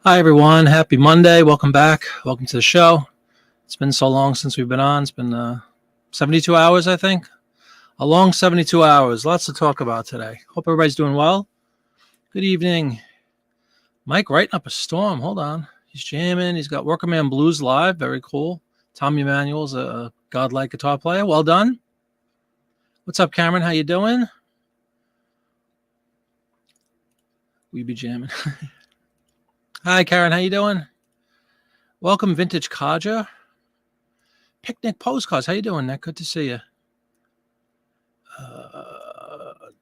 Hi, everyone. Happy Monday. Welcome back. Welcome to the show. It's been so long since we've been on. It's been 72 hours, I think. A long 72 hours. Lots to talk about today. Hope everybody's doing well. Good evening. Mike writing up a storm. Hold on. He's jamming. He's got Working Man Blues live. Very cool. Tom Emanuel's a godlike guitar player. Well done. What's up, Cameron? How you doing? We be jamming. Hi, Karen. How you doing? Welcome, Vintage Kaja. Picnic Postcards. How you doing, Nick? Good to see you.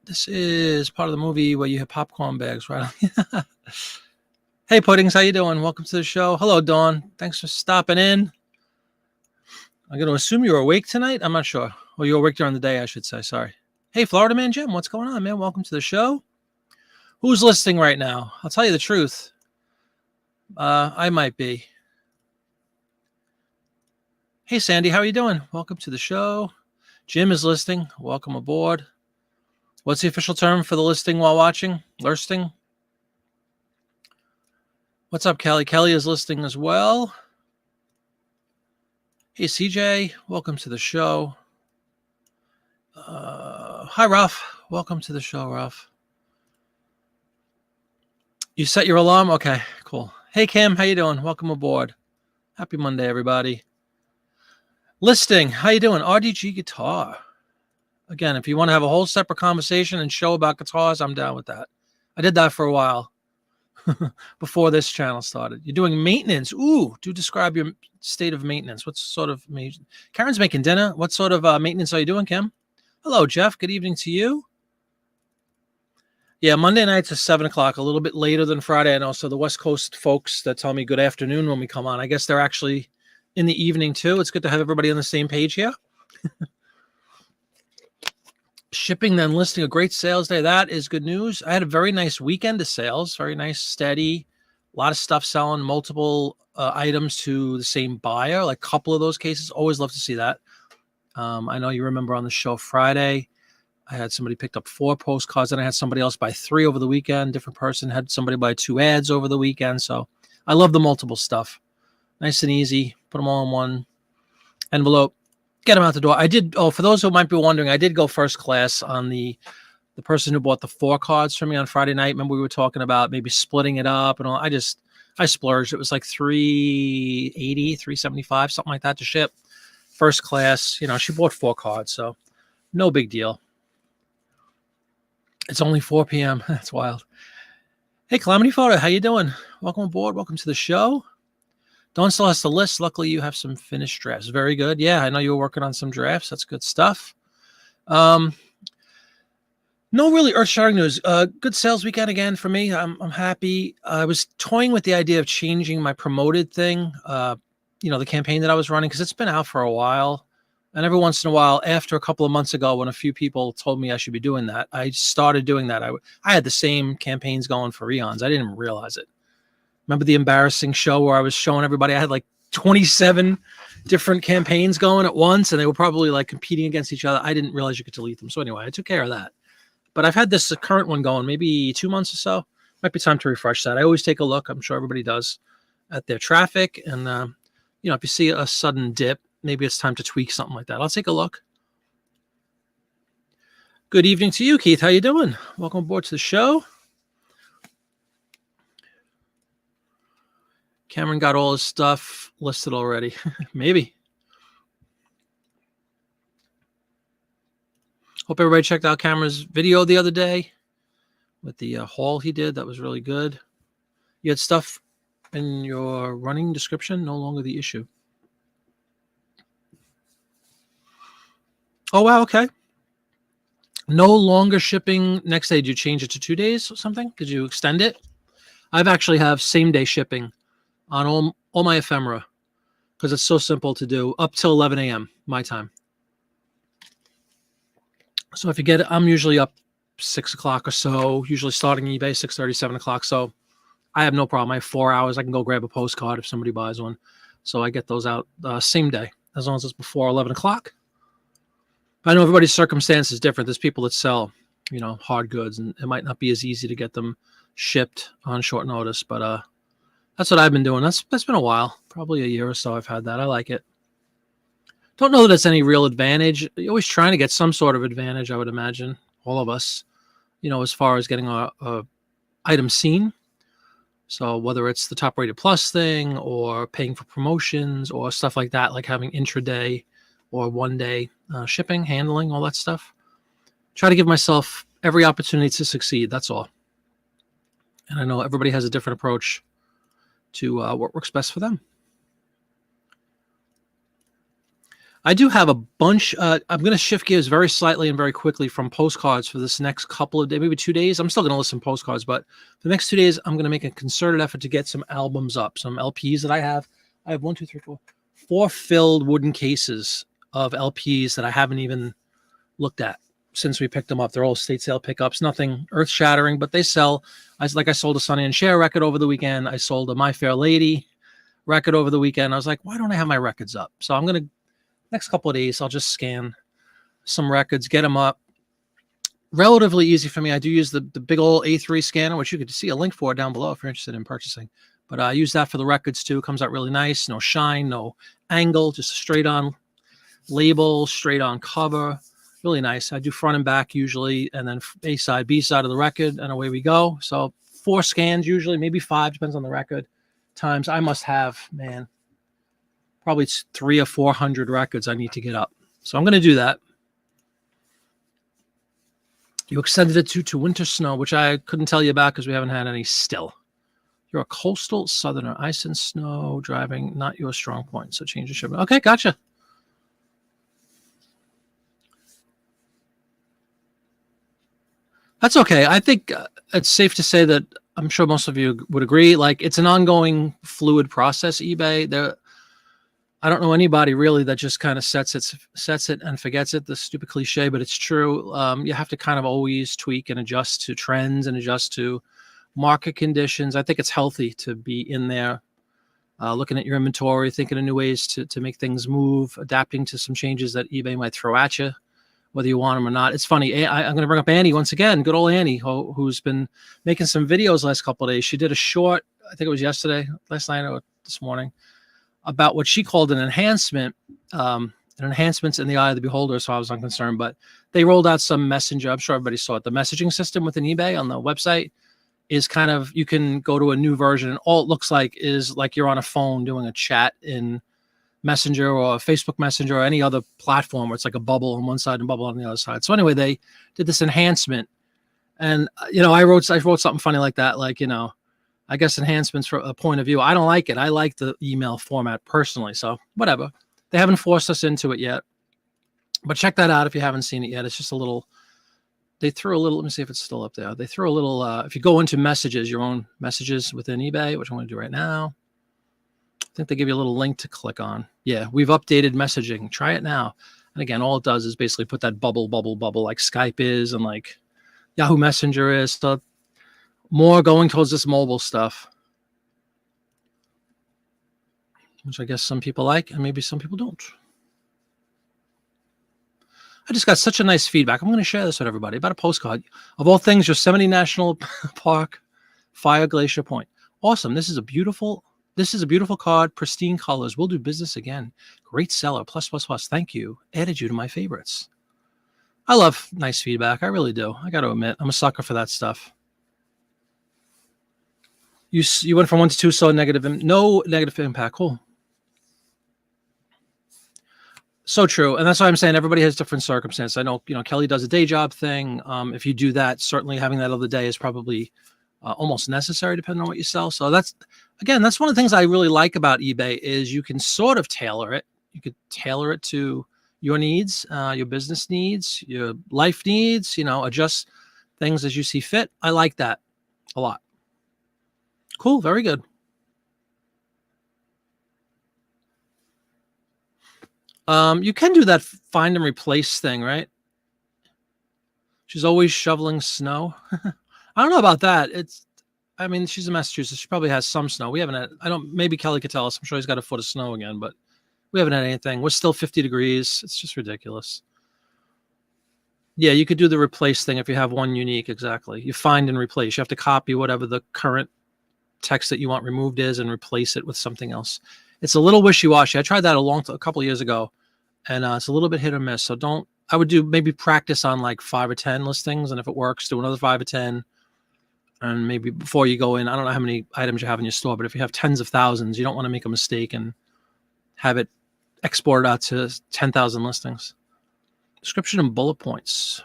This is part of the movie where you have popcorn bags, right? Hey, Puddings. How you doing? Welcome to the show. Hello, Dawn. Thanks for stopping in. I'm going to assume you're awake tonight. I'm not sure. Or you're awake during the day, I should say. Sorry. Hey, Florida Man Jim. What's going on, man? Welcome to the show. Who's listening right now? I'll tell you the truth. I might be. Hey, Sandy, how are you doing? Welcome to the show. Jim is listening. Welcome aboard. What's the official term for the listing while watching? Lirsting? What's up, Kelly? Kelly is listening as well. Hey, CJ. Welcome to the show. Hi, Ralph. Welcome to the show, Ralph. You set your alarm? Okay, cool. Hey, Kim. How you doing? Welcome aboard. Happy Monday, everybody. Listing. How you doing? RDG Guitar. Again, if you want to have a whole separate conversation and show about guitars, I'm down with that. I did that for a while before this channel started. You're doing maintenance. Ooh, do describe your state of maintenance. What sort of maintenance? Karen's making dinner. What sort of maintenance are you doing, Kim? Hello, Jeff. Good evening to you. Yeah, Monday nights are 7 o'clock, a little bit later than Friday. And also the West Coast folks that tell me good afternoon when we come on. I guess they're actually in the evening too. It's good to have everybody on the same page here. Shipping, then listing, a great sales day. That is good news. I had a very nice weekend of sales, very nice, steady, a lot of stuff selling, multiple items to the same buyer, like a couple of those cases. Always love to see that. I know you remember on the show Friday, I had somebody picked up 4 postcards, and I had somebody else buy 3 over the weekend. Different person had somebody buy 2 ads over the weekend. So I love the multiple stuff. Nice and easy. Put them all in one envelope. Get them out the door. I did. Oh, for those who might be wondering, I did go first class on the person who bought the 4 cards from me on Friday night. Remember we were talking about maybe splitting it up and all. I splurged. It was like $380, $375, something like that to ship. First class. You know, she bought 4 cards, so no big deal. It's only 4 p.m. That's wild. Hey, Calamity Photo, how you doing? Welcome aboard. Welcome to the show. Dawn still has to list. Luckily, you have some finished drafts. Very good. Yeah, I know you were working on some drafts. That's good stuff. No really earth-shattering news. Good sales weekend again for me. I'm happy. I was toying with the idea of changing my promoted thing, the campaign that I was running, because it's been out for a while. And every once in a while, after a couple of months ago, when a few people told me I should be doing that, I started doing that. I had the same campaigns going for eons. I didn't even realize it. Remember the embarrassing show where I was showing everybody I had like 27 different campaigns going at once, and they were probably like competing against each other. I didn't realize you could delete them. So anyway, I took care of that. But I've had this current one going maybe 2 months or so. Might be time to refresh that. I always take a look. I'm sure everybody does at their traffic. And, if you see a sudden dip, maybe it's time to tweak something like that. I'll take a look. Good evening to you, Keith. How you doing? Welcome aboard to the show. Cameron got all his stuff listed already. Maybe. Hope everybody checked out Cameron's video the other day with the haul he did. That was really good. You had stuff in your running description, no longer the issue. Oh, wow. Okay. No longer shipping next day. Did you change it to 2 days or something? Did you extend it? I've actually have same day shipping on all my ephemera because it's so simple to do up till 11 a.m. my time. So if you get it, I'm usually up 6 o'clock or so, usually starting eBay 6:30, 7 o'clock. So I have no problem. I have 4 hours. I can go grab a postcard if somebody buys one. So I get those out same day, as long as it's before 11 o'clock. I know everybody's circumstance is different. There's people that sell, hard goods, and it might not be as easy to get them shipped on short notice. But That's what I've been doing. That's been a while, probably a year or so. I've had that. I like it. Don't know that it's any real advantage. You're always trying to get some sort of advantage, I would imagine, all of us, as far as getting a item seen. So whether it's the top rated plus thing or paying for promotions or stuff like that, like having intraday or 1 day shipping, handling, all that stuff. Try to give myself every opportunity to succeed. That's all. And I know everybody has a different approach to what works best for them. I do have a bunch. I'm going to shift gears very slightly and very quickly from postcards for this next couple of days, maybe 2 days. I'm still going to listen to postcards, but for the next 2 days, I'm going to make a concerted effort to get some albums up, some LPs that I have. I have 4 filled wooden cases of LPs that I haven't even looked at since we picked them up. They're all estate sale pickups, nothing earth shattering, but they sell. I sold a Sonny and Cher record over the weekend. I sold a My Fair Lady record over the weekend. I was like, why don't I have my records up? So I'm going to, next couple of days, I'll just scan some records, get them up. Relatively easy for me. I do use the big old A3 scanner, which you could see a link for down below if you're interested in purchasing. But I use that for the records too. It comes out really nice. No shine, no angle, just a straight on label, straight on cover. Really nice. I do front and back usually, and then A side, B side of the record, and away we go. So 4 scans usually, maybe 5, depends on the record. Times I must have, man, probably 300 or 400 records I need to get up. So I'm going to do that. You extended it to winter snow, which I couldn't tell you about because we haven't had any still. You're a coastal southerner. Ice and snow driving, not your strong point. So change the shipment. Okay, gotcha. That's okay. I think it's safe to say that I'm sure most of you would agree. Like, it's an ongoing fluid process, eBay. I don't know anybody really that just kind of sets it and forgets it. The stupid cliche, but it's true. You have to kind of always tweak and adjust to trends and adjust to market conditions. I think it's healthy to be in there, looking at your inventory, thinking of new ways to make things move, adapting to some changes that eBay might throw at you, whether you want them or not. It's funny. I'm going to bring up Annie once again. Good old Annie, who's been making some videos last couple of days. She did a short, I think it was last night or this morning, about what she called an enhancement, enhancements in the eye of the beholder, as far as I'm concerned. But they rolled out some messenger. I'm sure everybody saw it. The messaging system within eBay on the website is kind of, you can go to a new version, and all it looks like is like you're on a phone doing a chat in Messenger or Facebook Messenger or any other platform where it's like a bubble on one side and a bubble on the other side. So anyway, they did this enhancement, and I wrote something funny like that, like, I guess enhancements from a point of view. I don't like it. I like the email format personally. So whatever. They haven't forced us into it yet. But check that out if you haven't seen it yet. It's just they threw a little, let me see if it's still up there. They threw a little, if you go into messages, your own messages within eBay, which I'm going to do right now. I think they give you a little link to click on. Yeah, we've updated messaging. Try it now. And again, all it does is basically put that bubble like Skype is and like Yahoo Messenger is. So more going towards this mobile stuff, which I guess some people like and maybe some people don't. I just got such a nice feedback. I'm going to share this with everybody about a postcard. Of all things, Yosemite National Park, Fire Glacier Point. Awesome. This is a beautiful card, pristine colors. We'll do business again. Great seller. Plus. Thank you. Added you to my favorites. I love nice feedback. I really do. I got to admit, I'm a sucker for that stuff. You went from 1 to 2, so no negative impact. Cool. So true. And that's why I'm saying everybody has different circumstances. I know, Kelly does a day job thing. If you do that, certainly having that other day is probably almost necessary depending on what you sell. So that's one of the things I really like about eBay is you can sort of tailor it. You could tailor it to your needs, your business needs, your life needs, adjust things as you see fit. I like that a lot. Cool. Very good. You can do that find and replace thing, right? She's always shoveling snow. I don't know about that. She's in Massachusetts. She probably has some snow. We haven't had, maybe Kelly could tell us. I'm sure he's got a foot of snow again, but we haven't had anything. We're still 50 degrees. It's just ridiculous. Yeah, you could do the replace thing if you have one unique. Exactly. You find and replace. You have to copy whatever the current text that you want removed is and replace it with something else. It's a little wishy-washy. I tried that a couple of years ago, and it's a little bit hit or miss. So I would do maybe practice on like 5 or 10 listings, and if it works, do another 5 or 10. And maybe before you go in, I don't know how many items you have in your store, but if you have tens of thousands, you don't want to make a mistake and have it exported out to 10,000 listings. Description and bullet points.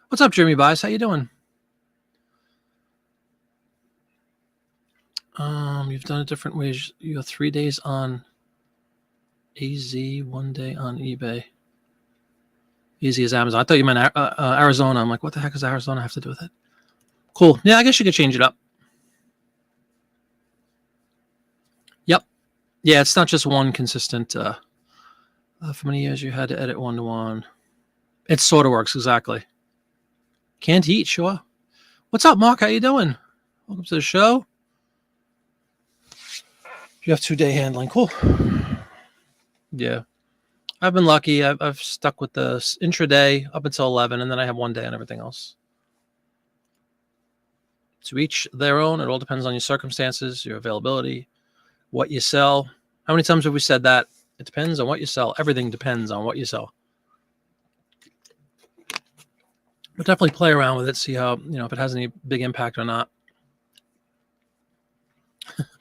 What's up, Jeremy Bias? How you doing? You've done it different ways. You have 3 days on AZ, 1 day on eBay. Easy as Amazon. I thought you meant Arizona. I'm like, what the heck does Arizona have to do with it? Cool. Yeah, I guess you could change it up. Yep. Yeah, it's not just one consistent. For many years, you had to edit one-to-one. It sort of works, exactly. Can't eat, sure. What's up, Mark? How you doing? Welcome to the show. You have 2-day handling. Cool. Yeah. I've been lucky. I've stuck with the intraday up until 11, and then I have 1 day on everything else. To each their own. It all depends on your circumstances, your availability, what you sell. How many times have we said that? It depends on what you sell. Everything depends on what you sell. But definitely play around with it, see how, if it has any big impact or not.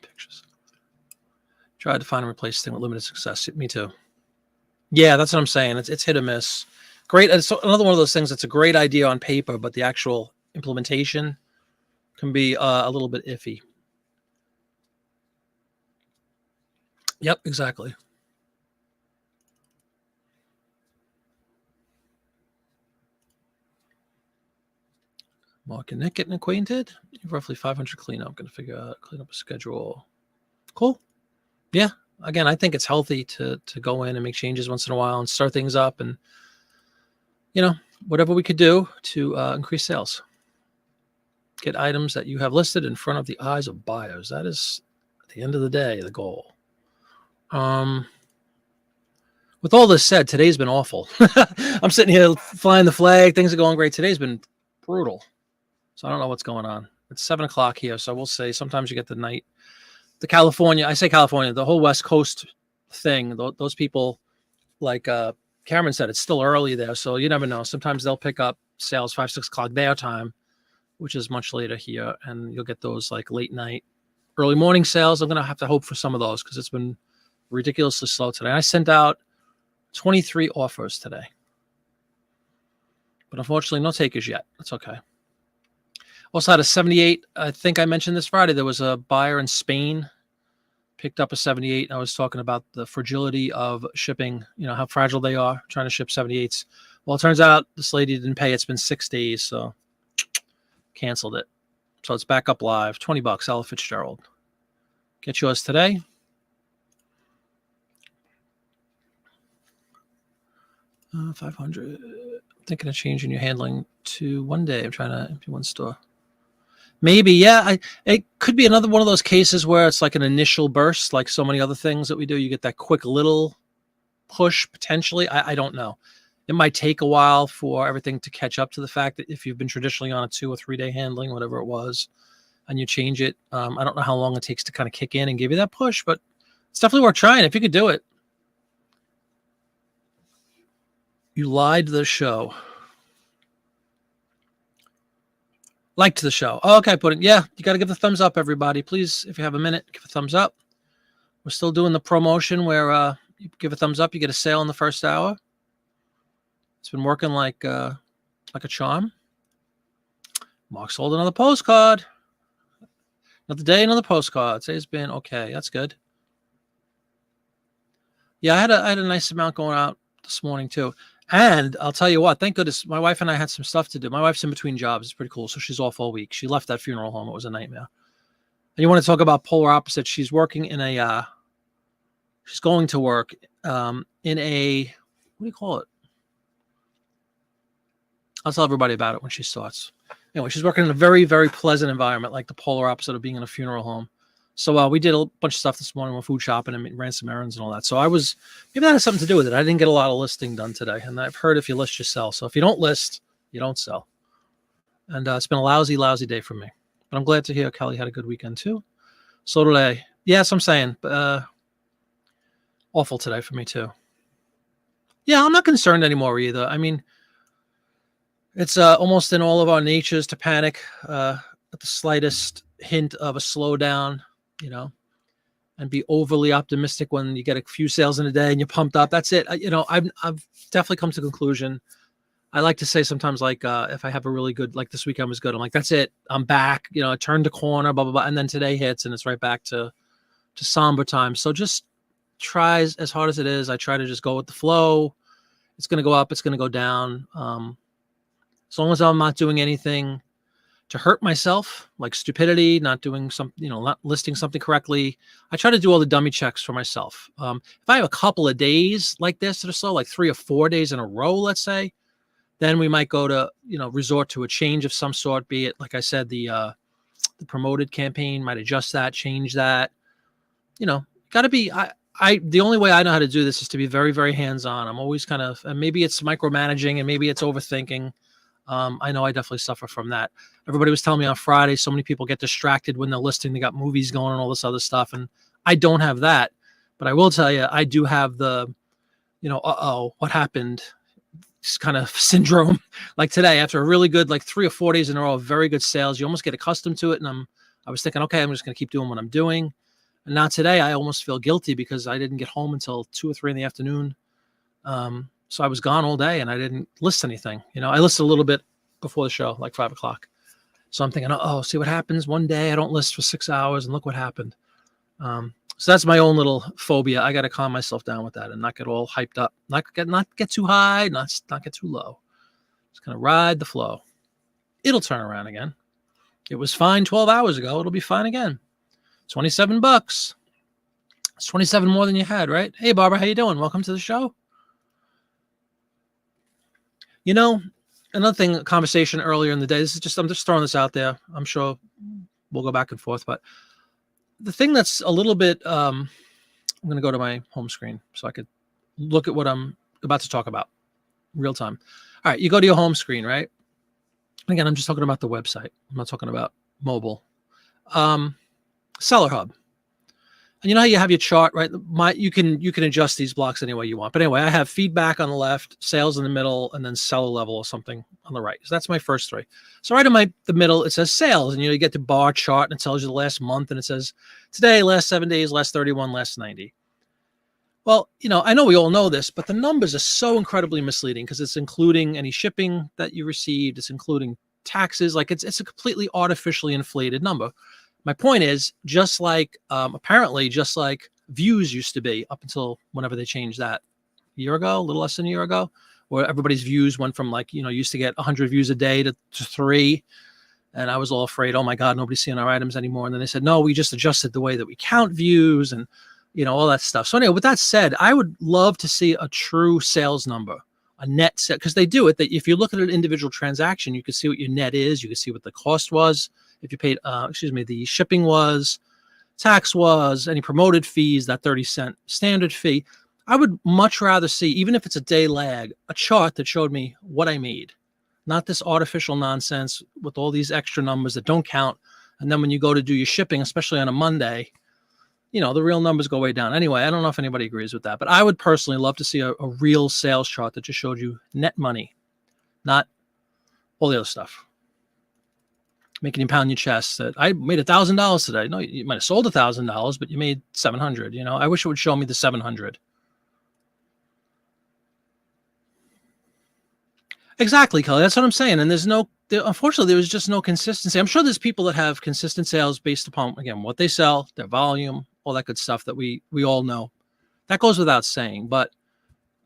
Pictures. Tried to find and replace thing with limited success. Me too. Yeah, that's what I'm saying. It's hit or miss. Great. It's another one of those things that's a great idea on paper, but the actual implementation can be a little bit iffy. Yep, exactly. Mark and Nick getting acquainted. You have roughly 500 cleanup. Going to clean up a schedule. Cool. Yeah. Again, I think it's healthy to go in and make changes once in a while and start things up, and whatever we could do to increase sales. Get items that you have listed in front of the eyes of buyers. That is, at the end of the day, the goal. With all this said, today's been awful. I'm sitting here flying the flag. Things are going great. Today's been brutal. So I don't know what's going on. It's 7 o'clock here, so we'll say sometimes you get the night. The California, I say California, the whole West Coast thing, those people, like Cameron said, it's still early there, so you never know. Sometimes they'll pick up sales 5, 6 o'clock their time, which is much later here, and you'll get those like late night, early morning sales. I'm going to have to hope for some of those because it's been ridiculously slow today. I sent out 23 offers today, but unfortunately no takers yet. That's okay. Also had a 78. I think I mentioned this Friday. There was a buyer in Spain, picked up a 78. And I was talking about the fragility of shipping, how fragile they are trying to ship 78s. Well, it turns out this lady didn't pay. It's been 6 days, so canceled it. So it's back up live. $20, Ella Fitzgerald. Get yours today. $500. Thinking of changing your handling to 1 day. I'm trying to empty one store. Maybe, yeah. It could be another one of those cases where it's like an initial burst, like so many other things that we do. You get that quick little push potentially. I don't know. It might take a while for everything to catch up to the fact that if you've been traditionally on a 2 or 3 day handling, whatever it was, and you change it, I don't know how long it takes to kind of kick in and give you that push, but it's definitely worth trying if you could do it. You lied to the show. Liked the show. Oh, okay, yeah, you got to give the thumbs up, everybody. Please, if you have a minute, give a thumbs up. We're still doing the promotion where you give a thumbs up, you get a sale in the first hour. It's been working like a charm. Mark sold another postcard. Another day, another postcard. Today's been okay. That's good. Yeah, I had a nice amount going out this morning too. And I'll tell you what, thank goodness, my wife and I had some stuff to do. My wife's in between jobs. It's pretty cool. So she's off all week. She left that funeral home. It was a nightmare. And you want to talk about polar opposites. She's working in she's going to work in a, what do you call it? I'll tell everybody about it when she starts. Anyway, she's working in a very, very pleasant environment, like the polar opposite of being in a funeral home. So we did a bunch of stuff this morning. Went food shopping and ran some errands and all that. So maybe that has something to do with it. I didn't get a lot of listing done today. And I've heard if you list, you sell. So if you don't list, you don't sell. And it's been a lousy, lousy day for me. But I'm glad to hear Kelly had a good weekend too. So did I. Yes, I'm saying, awful today for me too. Yeah, I'm not concerned anymore either. I mean, it's almost in all of our natures to panic at the slightest hint of a slowdown, you know, and be overly optimistic when you get a few sales in a day and you're pumped up. That's it. I've definitely come to the conclusion. I like to say sometimes, like, if I have a really good, like this weekend was good, I'm like, that's it. I'm back. I turned the corner, blah, blah, blah. And then today hits and it's right back to somber time. So just try as hard as it is. I try to just go with the flow. It's going to go up. It's going to go down. As long as I'm not doing anything to hurt myself, like stupidity, not doing something, not listing something correctly. I try to do all the dummy checks for myself. If I have a couple of days like this or so, like 3 or 4 days in a row, let's say, then we might go to, resort to a change of some sort, be it, like I said, the promoted campaign, might adjust that, change that, got to be, the only way I know how to do this is to be very, very hands-on. I'm always kind of, and maybe it's micromanaging and maybe it's overthinking. I know I definitely suffer from that. Everybody was telling me on Friday, so many people get distracted when they're listing. They got movies going and all this other stuff. And I don't have that, but I will tell you, I do have the, what happened? This kind of syndrome. Like today, after a really good, like 3 or 4 days in a row of very good sales, you almost get accustomed to it. And I was thinking, okay, I'm just going to keep doing what I'm doing. And now today I almost feel guilty because I didn't get home until 2 or 3 in the afternoon. So I was gone all day and I didn't list anything. I listed a little bit before the show, like 5 o'clock. So I'm thinking, see what happens one day. I don't list for 6 hours and look what happened. So that's my own little phobia. I got to calm myself down with that and not get all hyped up, not get too high, not get too low. Just kind of ride the flow. It'll turn around again. It was fine 12 hours ago. It'll be fine again. $27. It's 27 more than you had, right? Hey, Barbara, how you doing? Welcome to the show. Another thing, a conversation earlier in the day, I'm just throwing this out there. I'm sure we'll go back and forth, but the thing that's a little bit, I'm going to go to my home screen so I could look at what I'm about to talk about real time. All right. You go to your home screen, right? Again, I'm just talking about the website. I'm not talking about mobile. Seller Hub. And you know how you have your chart, right? You can adjust these blocks any way you want. But anyway, I have feedback on the left, sales in the middle, and then seller level or something on the right. So that's my first 3. So right in the middle, it says sales. And you get the bar chart and it tells you the last month. And it says today, last 7 days, last 31, last 90. Well, I know we all know this, but the numbers are so incredibly misleading because it's including any shipping that you received. It's including taxes. Like it's a completely artificially inflated number. My point is, apparently, just like views used to be up until whenever they changed that a year ago, a little less than a year ago, where everybody's views went from used to get 100 views a day to 3. And I was all afraid, oh my God, nobody's seeing our items anymore. And then they said, no, we just adjusted the way that we count views and, all that stuff. So anyway, with that said, I would love to see a true sales number, a net set, because they do it. That if you look at an individual transaction, you can see what your net is. You can see what the cost was. If you paid, the shipping was, tax was, any promoted fees, that 30-cent standard fee. I would much rather see, even if it's a day lag, a chart that showed me what I made, not this artificial nonsense with all these extra numbers that don't count. And then when you go to do your shipping, especially on a Monday, the real numbers go way down. Anyway, I don't know if anybody agrees with that, but I would personally love to see a real sales chart that just showed you net money, not all the other stuff. Making you pound your chest that I made $1,000 today. No, you might have sold $1,000, but you made 700. I wish it would show me the 700. Exactly, Kelly. That's what I'm saying. And unfortunately, there was just no consistency. I'm sure there's people that have consistent sales based upon, again, what they sell, their volume, all that good stuff that we all know. That goes without saying. But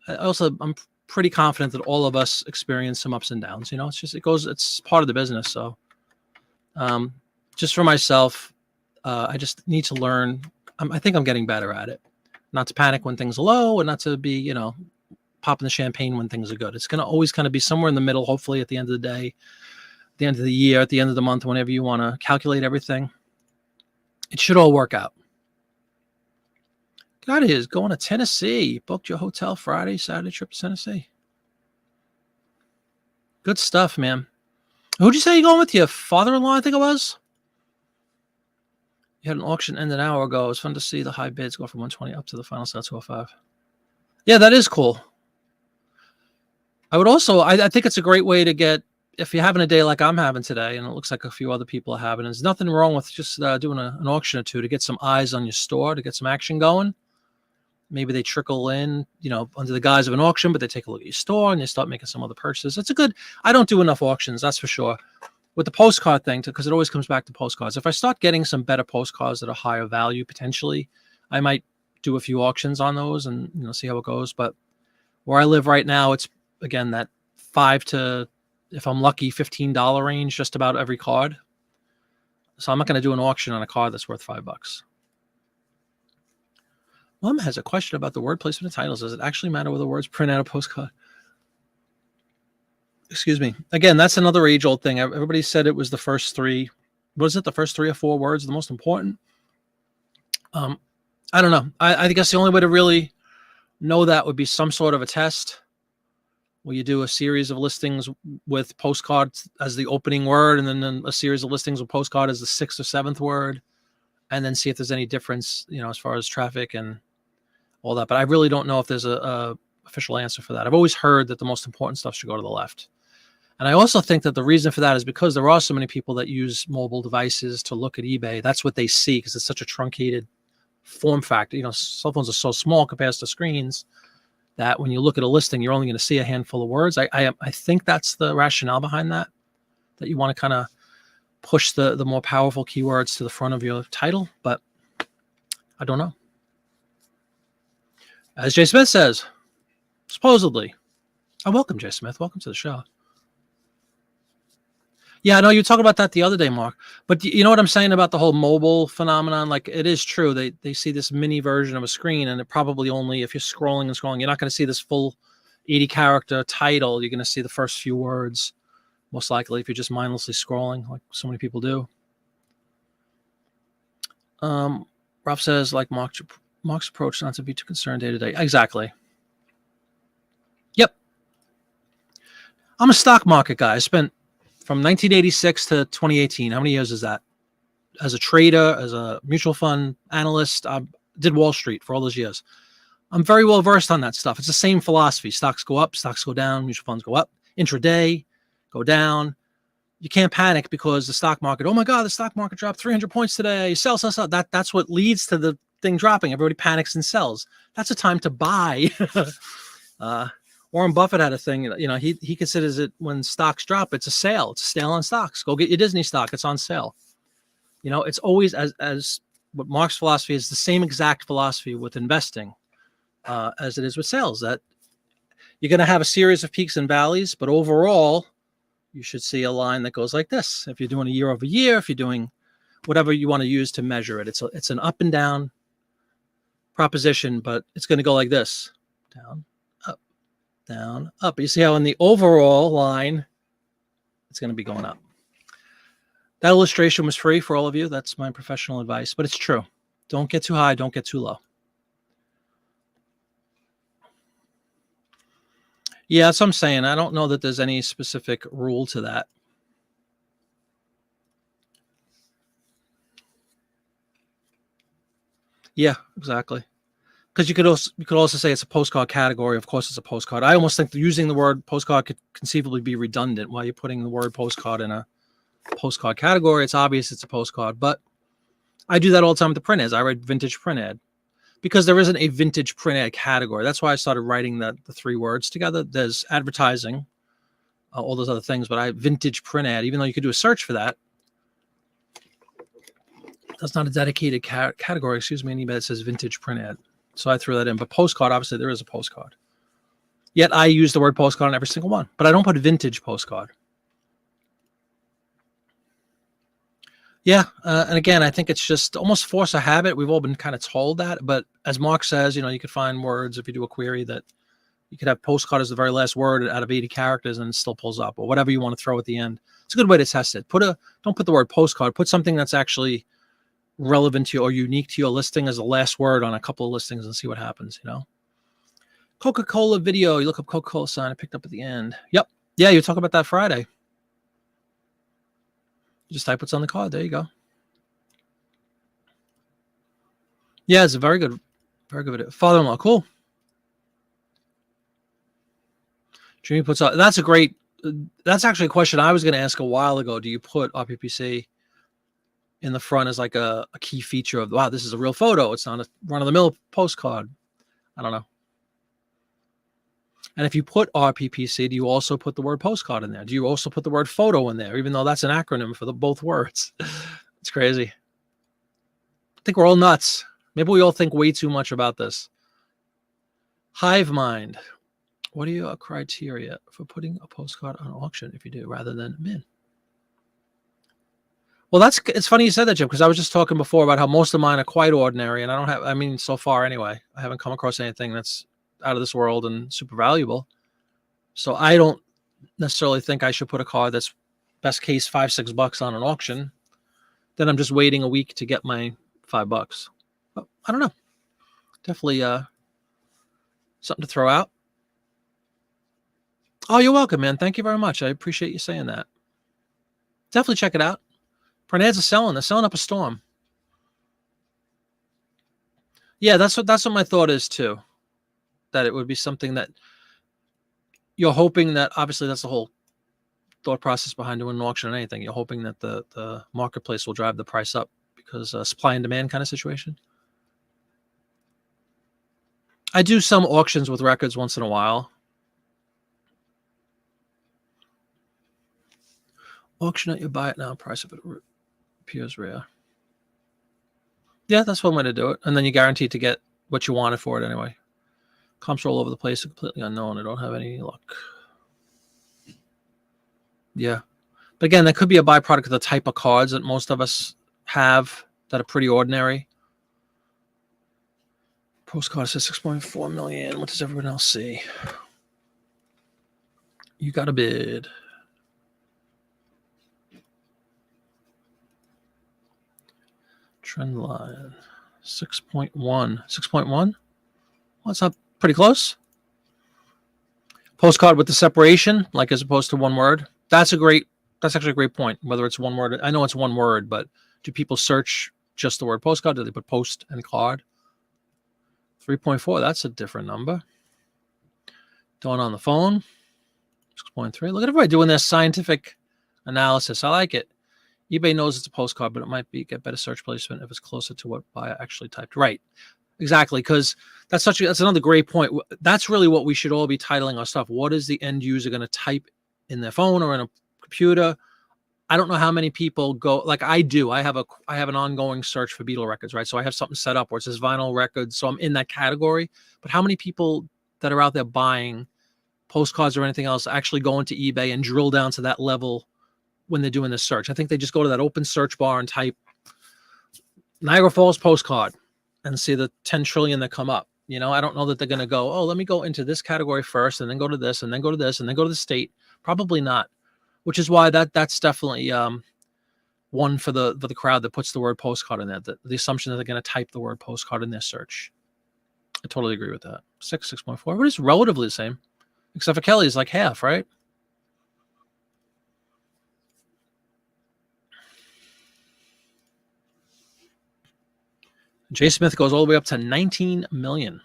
I'm pretty confident that all of us experience some ups and downs. It's part of the business. So. Just for myself, I just need to learn. I think I'm getting better at it. Not to panic when things are low and not to be, popping the champagne when things are good. It's going to always kind of be somewhere in the middle, hopefully at the end of the day, at the end of the year, at the end of the month, whenever you want to calculate everything. It should all work out. Get out of here. Going to Tennessee. Booked your hotel Friday, Saturday trip to Tennessee. Good stuff, man. Who'd you say you're going with? Your father-in-law, I think it was? You had an auction end an hour ago. It was fun to see the high bids go from 120 up to the final sale 205. Yeah, that is cool. I would also, I think it's a great way to get, if you're having a day like I'm having today, and it looks like a few other people are having, there's nothing wrong with just doing an auction or two to get some eyes on your store, to get some action going. Maybe they trickle in, under the guise of an auction, but they take a look at your store and they start making some other purchases. It's a good, I don't do enough auctions, that's for sure. With the postcard thing, because it always comes back to postcards. If I start getting some better postcards that are higher value, potentially, I might do a few auctions on those and see how it goes. But where I live right now, it's again that $5 to, if I'm lucky, $15 range, just about every card. So I'm not going to do an auction on a card that's worth $5. Mom has a question about the word placement of titles. Does it actually matter whether words print out a postcard? Excuse me. Again, that's another age-old thing. Everybody said it was the first three. Was it the first 3 or 4 words the most important? I don't know. I guess the only way to really know that would be some sort of a test where you do a series of listings with postcards as the opening word, and then a series of listings with postcard as the 6th or 7th word, and then see if there's any difference, as far as traffic and all that. But I really don't know if there's a official answer for that. I've always heard that the most important stuff should go to the left. And I also think that the reason for that is because there are so many people that use mobile devices to look at eBay. That's what they see because it's such a truncated form factor. Cell phones are so small compared to screens that when you look at a listing, you're only going to see a handful of words. I think that's the rationale behind that you want to kind of push the more powerful keywords to the front of your title. But I don't know. As Jay Smith says, supposedly. Oh, welcome, Jay Smith. Welcome to the show. Yeah, I know you were talking about that the other day, Mark. But you know what I'm saying about the whole mobile phenomenon? Like, it is true. They see this mini version of a screen, and it probably only, if you're scrolling and scrolling, you're not going to see this full 80-character title. You're going to see the first few words, most likely, if you're just mindlessly scrolling, like so many people do. Ralph says, like Mark's approach, not to be too concerned day to day. Exactly. Yep. I'm a stock market guy. I spent from 1986 to 2018. How many years is that? As a trader, as a mutual fund analyst, I did Wall Street for all those years. I'm very well versed on that stuff. It's the same philosophy. Stocks go up, stocks go down, mutual funds go up. Intraday, go down. You can't panic because the stock market, oh my God, the stock market dropped 300 points today. Sell, sell, sell. That's what leads to the thing dropping. Everybody panics and sells. That's a time to buy. Warren Buffett had a thing, he considers it when stocks drop, it's a sale. It's a sale on stocks. Go get your Disney stock. It's on sale. It's always as what Mark's philosophy is, the same exact philosophy with investing as it is with sales, that you're going to have a series of peaks and valleys, but overall, you should see a line that goes like this. If you're doing a year over year, if you're doing whatever you want to use to measure it, it's an up and down proposition, but it's going to go like this. Down, up, down, up. You see how in the overall line, it's going to be going up. That illustration was free for all of you. That's my professional advice, but it's true. Don't get too high. Don't get too low. Yeah, that's what I'm saying. I don't know that there's any specific rule to that. Yeah, exactly. Because you could also say it's a postcard category. Of course, it's a postcard. I almost think using the word postcard could conceivably be redundant while you're putting the word postcard in a postcard category. It's obvious it's a postcard, but I do that all the time with the print ads. I write vintage print ad because there isn't a vintage print ad category. That's why I started writing the 3 words together. There's advertising, all those other things, but vintage print ad, even though you could do a search for that, that's not a dedicated category. Excuse me. Anybody that says vintage print ad. So I threw that in. But postcard, obviously, there is a postcard. Yet I use the word postcard on every single one. But I don't put vintage postcard. Yeah. And again, I think it's just almost force a habit. We've all been kind of told that. But as Mark says, you could find words if you do a query that you could have postcard as the very last word out of 80 characters and it still pulls up, or whatever you want to throw at the end. It's a good way to test it. Don't put the word postcard. Put something that's actually relevant to you or unique to your listing as the last word on a couple of listings and see what happens, Coca-Cola video. You look up Coca-Cola sign I picked up at the end. Yep. Yeah, you talk about that Friday. You just type what's on the card. There you go. Yeah, it's a very good video. Father-in-law, cool. Jimmy puts out. That's a great. That's actually a question I was going to ask a while ago. Do you put RPPC in the front as like a key feature of, wow, this is a real photo. It's not a run-of-the-mill postcard. I don't know. And if you put RPPC, do you also put the word postcard in there? Do you also put the word photo in there, even though that's an acronym for both words? It's crazy. I think we're all nuts. Maybe we all think way too much about this. Hive mind. What are your criteria for putting a postcard on auction if you do, rather than min? Well, it's funny you said that, Jim, because I was just talking before about how most of mine are quite ordinary, and I don't have, I mean, so far anyway, I haven't come across anything that's out of this world and super valuable. So I don't necessarily think I should put a card that's best case $5-6 on an auction. Then I'm just waiting a week to get my $5. But I don't know. Definitely something to throw out. Oh, you're welcome, man. Thank you very much. I appreciate you saying that. Definitely check it out. Pernad's are selling. They're selling up a storm. Yeah, that's what my thought is too. That it would be something that you're hoping that, obviously that's the whole thought process behind doing an auction or anything. You're hoping that the marketplace will drive the price up because supply and demand kind of situation. I do some auctions with records once in a while. Auction it, you buy it now, price of it appears rare. Yeah, that's one way to do it. And then you're guaranteed to get what you wanted for it anyway. Comps are all over the place, completely unknown. I don't have any luck. Yeah. But again, that could be a byproduct of the type of cards that most of us have that are pretty ordinary. Postcard says 6.4 million. What does everyone else see? You got a bid. Trend line 6.1. 6.1? Well, it's not pretty close. Postcard with the separation, like as opposed to one word. That's actually a great point. Whether it's one word, I know it's one word, but do people search just the word postcard? Do they put post and card? 3.4, that's a different number. Dawn on the phone, 6.3. Look at everybody doing their scientific analysis. I like it. eBay knows it's a postcard, but it might get better search placement if it's closer to what buyer actually typed. Right. Exactly. Because that's another great point. That's really what we should all be titling our stuff. What is the end user going to type in their phone or in a computer? I don't know how many people go, like I do. I have an ongoing search for Beatle records, right? So I have something set up where it says vinyl records. So I'm in that category. But how many people that are out there buying postcards or anything else actually go into eBay and drill down to that level when they're doing this search? I think they just go to that open search bar and type Niagara Falls postcard and see the 10 trillion that come up. You know, I don't know that they're going to go, oh, let me go into this category first and then go to this and then go to this and then go to the state. Probably not, which is why that's definitely one for the crowd that puts the word postcard in there. The assumption that they're going to type the word postcard in their search. I totally agree with that. 6.4, but it's relatively the same, except for Kelly's like half, right? Jay Smith goes all the way up to 19 million.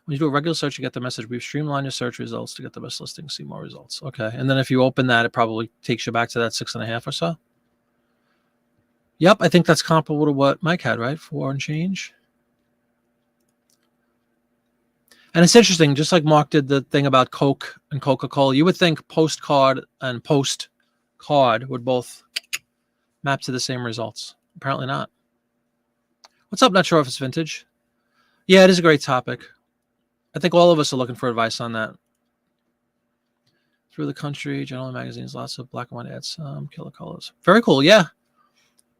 When you do a regular search, you get the message, we've streamlined your search results to get the best listings, see more results. Okay. And then if you open that, it probably takes you back to that 6.5 or so. Yep. I think that's comparable to what Mike had, right? 4 and change. And it's interesting, just like Mark did the thing about Coke and Coca-Cola, you would think postcard and postcard would both map to the same results. Apparently not. What's up? Not sure if it's vintage. Yeah, it is a great topic. I think all of us are looking for advice on that. Through the country, general magazines, lots of black and white ads, killer colors. Very cool. Yeah.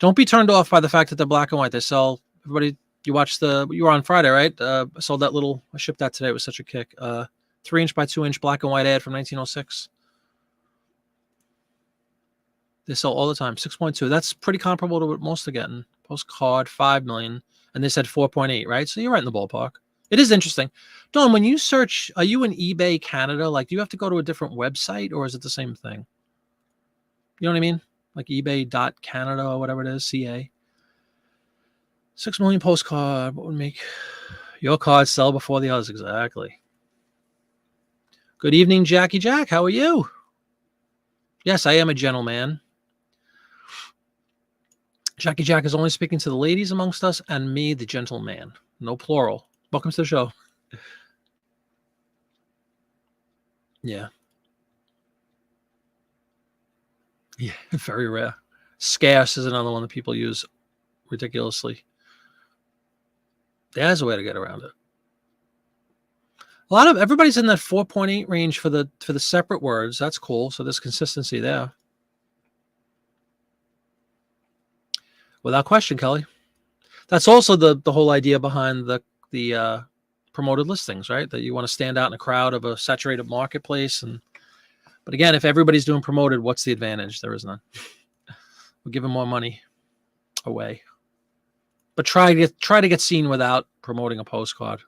Don't be turned off by the fact that they're black and white. They sell, everybody, you were on Friday, right? I sold that I shipped that today. It was such a kick. 3-inch by 2-inch black and white ad from 1906. They sell all the time. 6.2. That's pretty comparable to what most are getting. Postcard, 5 million. And they said 4.8, right? So you're right in the ballpark. It is interesting. Dawn, when you search, are you in eBay Canada? Like, do you have to go to a different website or is it the same thing? You know what I mean? Like ebay.canada or whatever it is, CA. 6 million postcard. What would make your card sell before the others? Exactly. Good evening, Jackie Jack. How are you? Yes, I am a gentleman. Jackie Jack is only speaking to the ladies amongst us and me, the gentleman. No plural. Welcome to the show. Yeah. Yeah, very rare. Scarce is another one that people use ridiculously. There's a way to get around it. A lot of everybody's in that 4.8 range for the separate words. That's cool. So there's consistency there. Without question, Kelly. That's also the whole idea behind the promoted listings, right? That you want to stand out in a crowd of a saturated marketplace. But again, if everybody's doing promoted, what's the advantage? There is none. We're giving more money away. But try to get seen without promoting a postcard.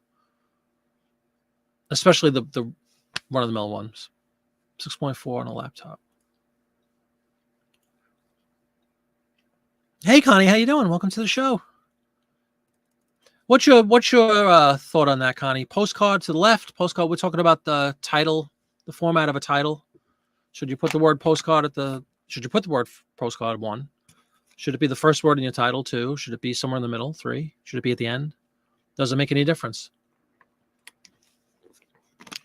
Especially the run-of-the-mill ones. 6.4 on a laptop. Hey, Connie, how you doing? Welcome to the show. What's your thought on that, Connie? Postcard to the left. Postcard. We're talking about the title, the format of a title. Should you put the word postcard should you put the word postcard 1? Should it be the first word in your title 2? Should it be somewhere in the middle 3? Should it be at the end? Does it make any difference?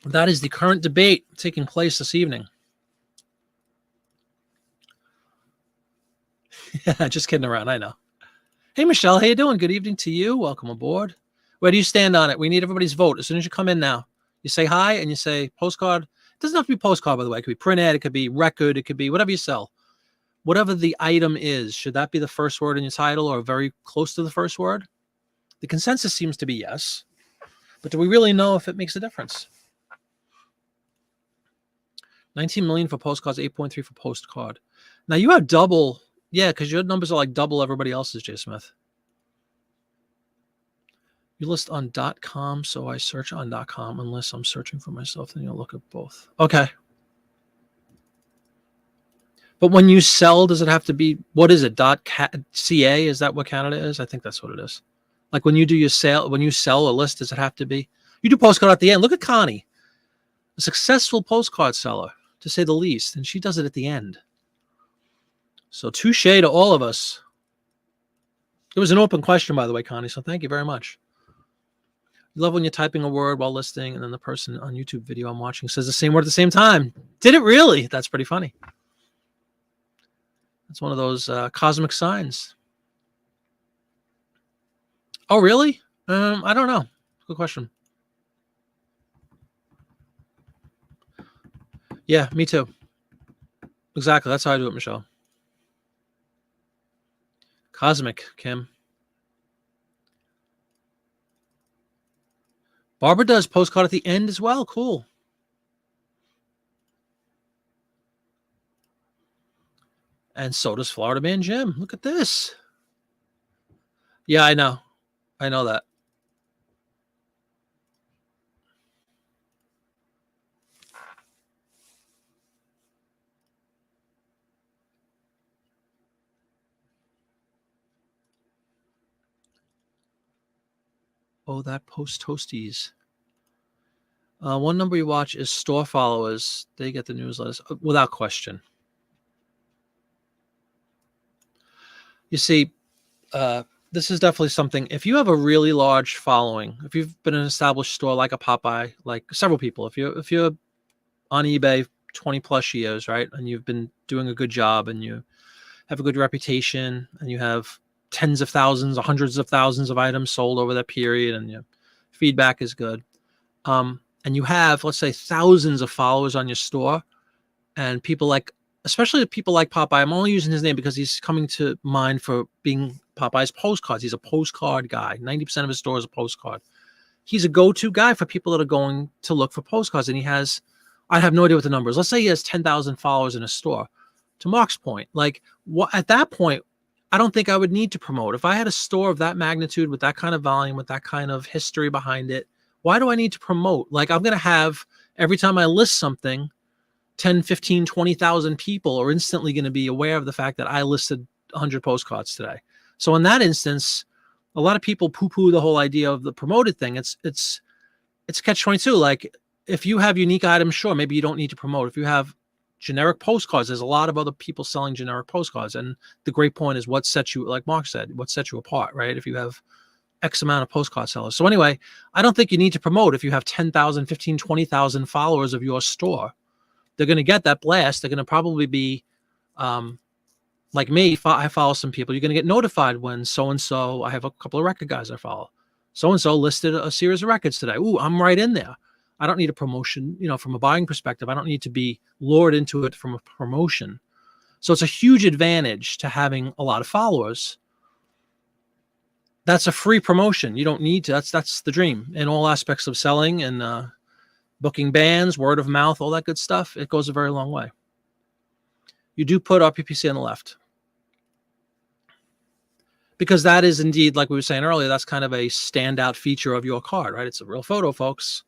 That is the current debate taking place this evening. Yeah, just kidding around. I know. Hey, Michelle, how you doing? Good evening to you. Welcome aboard. Where do you stand on it? We need everybody's vote. As soon as you come in now, you say hi and you say postcard. It doesn't have to be postcard, by the way. It could be print ad. It could be record. It could be whatever you sell. Whatever the item is, should that be the first word in your title or very close to the first word? The consensus seems to be yes. But do we really know if it makes a difference? 19 million for postcards, 8.3 for postcard. Now you have double. Yeah, because your numbers are like double everybody else's, Jay Smith. You list on .com, so I search on .com unless I'm searching for myself, then you'll look at both. Okay. But when you sell, does it have to be, what is it, .ca? Is that what Canada is? I think that's what it is. Like when you do your sale, when you sell a list, does it have to be? You do postcard at the end. Look at Connie, a successful postcard seller, to say the least, and she does it at the end. So touche to all of us. It was an open question, by the way, Connie, so thank you very much. I love when you're typing a word while listing, and then the person on YouTube video I'm watching says the same word at the same time. Did it really? That's pretty funny. That's one of those cosmic signs. Oh, really? I don't know. Good question. Yeah, me too. Exactly. That's how I do it, Michelle. Cosmic, Kim. Barbara does postcard at the end as well. Cool. And so does Florida Man Jim. Look at this. Yeah, I know. I know that. Oh, that post toasties. One number you watch is store followers. They get the newsletters without question. You see, this is definitely something. If you have a really large following, if you've been an established store like a Popeye, like several people, if you're on eBay 20 plus years, right, and you've been doing a good job and you have a good reputation and you have tens of thousands or hundreds of thousands of items sold over that period and your feedback is good, and you have, let's say, thousands of followers on your store, and people like, especially people like Popeye, I'm only using his name because he's coming to mind for being Popeye's postcards. He's a postcard guy. 90% of his store is a postcard. He's a go-to guy for people that are going to look for postcards, and he has, I have no idea what the number is. Let's say he has 10,000 followers in his store. To Mark's point, like at that point, I don't think I would need to promote. If I had a store of that magnitude with that kind of volume, with that kind of history behind it, why do I need to promote? Like I'm going to have, every time I list something, 10, 15, 20,000 people are instantly going to be aware of the fact that I listed 100 postcards today. So in that instance, A lot of people poo-poo the whole idea of the promoted thing. It's catch-22. Like, if you have unique items, sure, maybe you don't need to promote. If you have generic postcards, there's a lot of other people selling generic postcards. And the great point is what sets you, like Mark said, what sets you apart, right? If you have X amount of postcard sellers. So anyway, I don't think you need to promote if you have 10,000, 15, 20,000 followers of your store. They're going to get that blast. They're going to probably be, like me, I follow some people. You're going to get notified when so-and-so, I have a couple of record guys I follow. So-and-so listed a series of records today. Ooh, I'm right in there. I don't need a promotion, from a buying perspective. I don't need to be lured into it from a promotion. So it's a huge advantage to having a lot of followers. That's a free promotion. You don't need to. That's the dream in all aspects of selling and booking bands, word of mouth, all that good stuff. It goes a very long way. You do put RPPC on the left, because that is indeed, like we were saying earlier, that's kind of a standout feature of your card, right? It's a real photo, folks.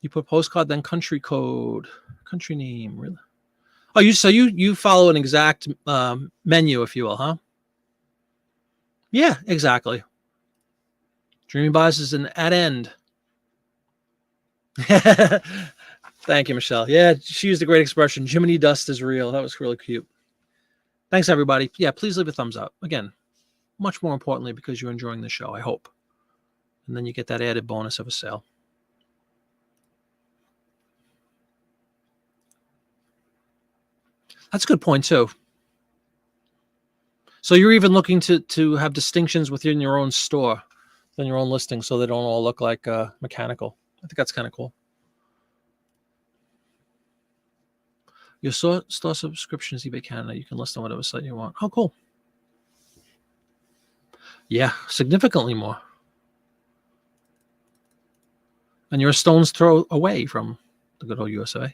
You put postcard, then country code, country name. Really? Oh, you follow an exact menu, if you will, huh? Yeah, exactly. Dreaming Buys is an at end. Thank you, Michelle. Yeah, she used a great expression. Jiminy dust is real. That was really cute. Thanks, everybody. Yeah, please leave a thumbs up. Again, much more importantly, because you're enjoying the show, I hope. And then you get that added bonus of a sale. That's a good point, too. So you're even looking to have distinctions within your own store than your own listing, so they don't all look like mechanical. I think that's kind of cool. Your store subscription is eBay Canada. You can list on whatever site you want. Oh, cool. Yeah, significantly more. And you're a stone's throw away from the good old USA.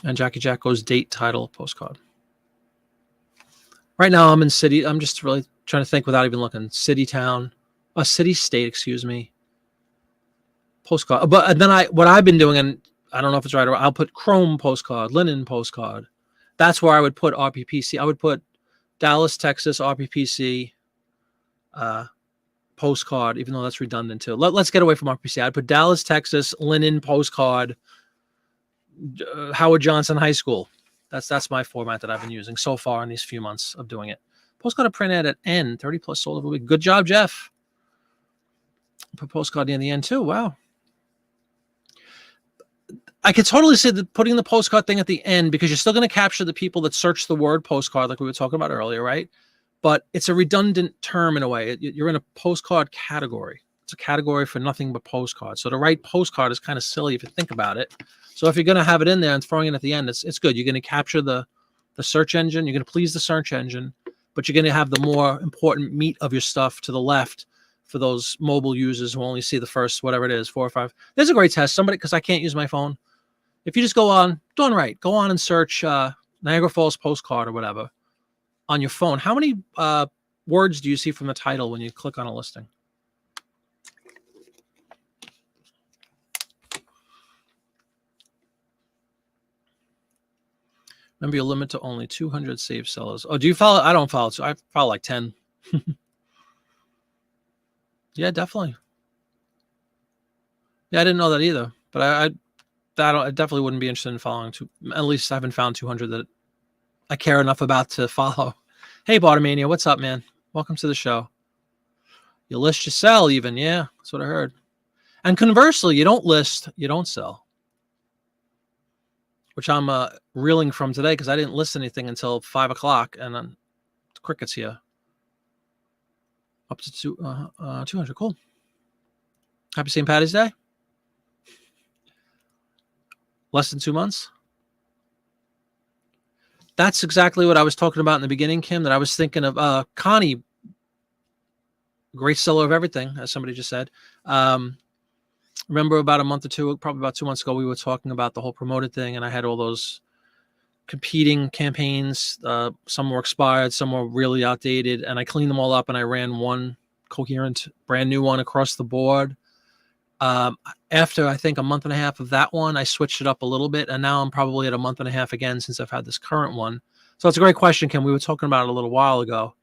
And Jackie Jack goes date, title, postcard. Right now I'm in city. I'm just really trying to think without even looking. City, town, city, state, excuse me. Postcard. But then what I've been doing, and I don't know if it's right or I'll put Chrome postcard, linen postcard. That's where I would put RPPC. I would put Dallas, Texas, RPPC postcard, even though that's redundant too. Let's get away from RPPC. I'd put Dallas, Texas, linen postcard, Howard Johnson High School. That's my format that I've been using so far in these few months of doing it. Postcard to print at N, 30 plus sold every week. Good job, Jeff. Put postcard near the end too. Wow. I could totally see that putting the postcard thing at the end, because you're still going to capture the people that search the word postcard like we were talking about earlier, right? But it's a redundant term in a way. You're in a postcard category. It's a category for nothing but postcards. So to write postcard is kind of silly if you think about it. So if you're going to have it in there and throwing it at the end, it's good. You're going to capture the search engine. You're going to please the search engine, but you're going to have the more important meat of your stuff to the left for those mobile users who only see the first, whatever it is, 4 or 5. There's a great test. Somebody, because I can't use my phone. If you just go on, done right, go on and search Niagara Falls postcard or whatever on your phone. How many words do you see from the title when you click on a listing? Remember, your limit to only 200 saved sellers. Oh, do you follow? I don't follow. So I follow like 10. Yeah, definitely. Yeah, I didn't know that either. But I definitely wouldn't be interested in following. At least I haven't found 200 that I care enough about to follow. Hey, Bartomania, what's up, man? Welcome to the show. You list, you sell even. Yeah, that's what I heard. And conversely, you don't list, you don't sell. Which I'm reeling from today because I didn't list anything until 5 o'clock, and then crickets here. Up to 200. Cool. Happy St. Patty's Day. Less than 2 months. That's exactly what I was talking about in the beginning, Kim, that I was thinking of. Connie, great seller of everything, as somebody just said. Remember about a month or two, probably about 2 months ago, we were talking about the whole promoted thing, and I had all those competing campaigns. Some were expired, some were really outdated, and I cleaned them all up, and I ran one coherent, brand new one across the board. After, I think, a month and a half of that one, I switched it up a little bit, and now I'm probably at a month and a half again since I've had this current one. So it's a great question, Kim. We were talking about it a little while ago.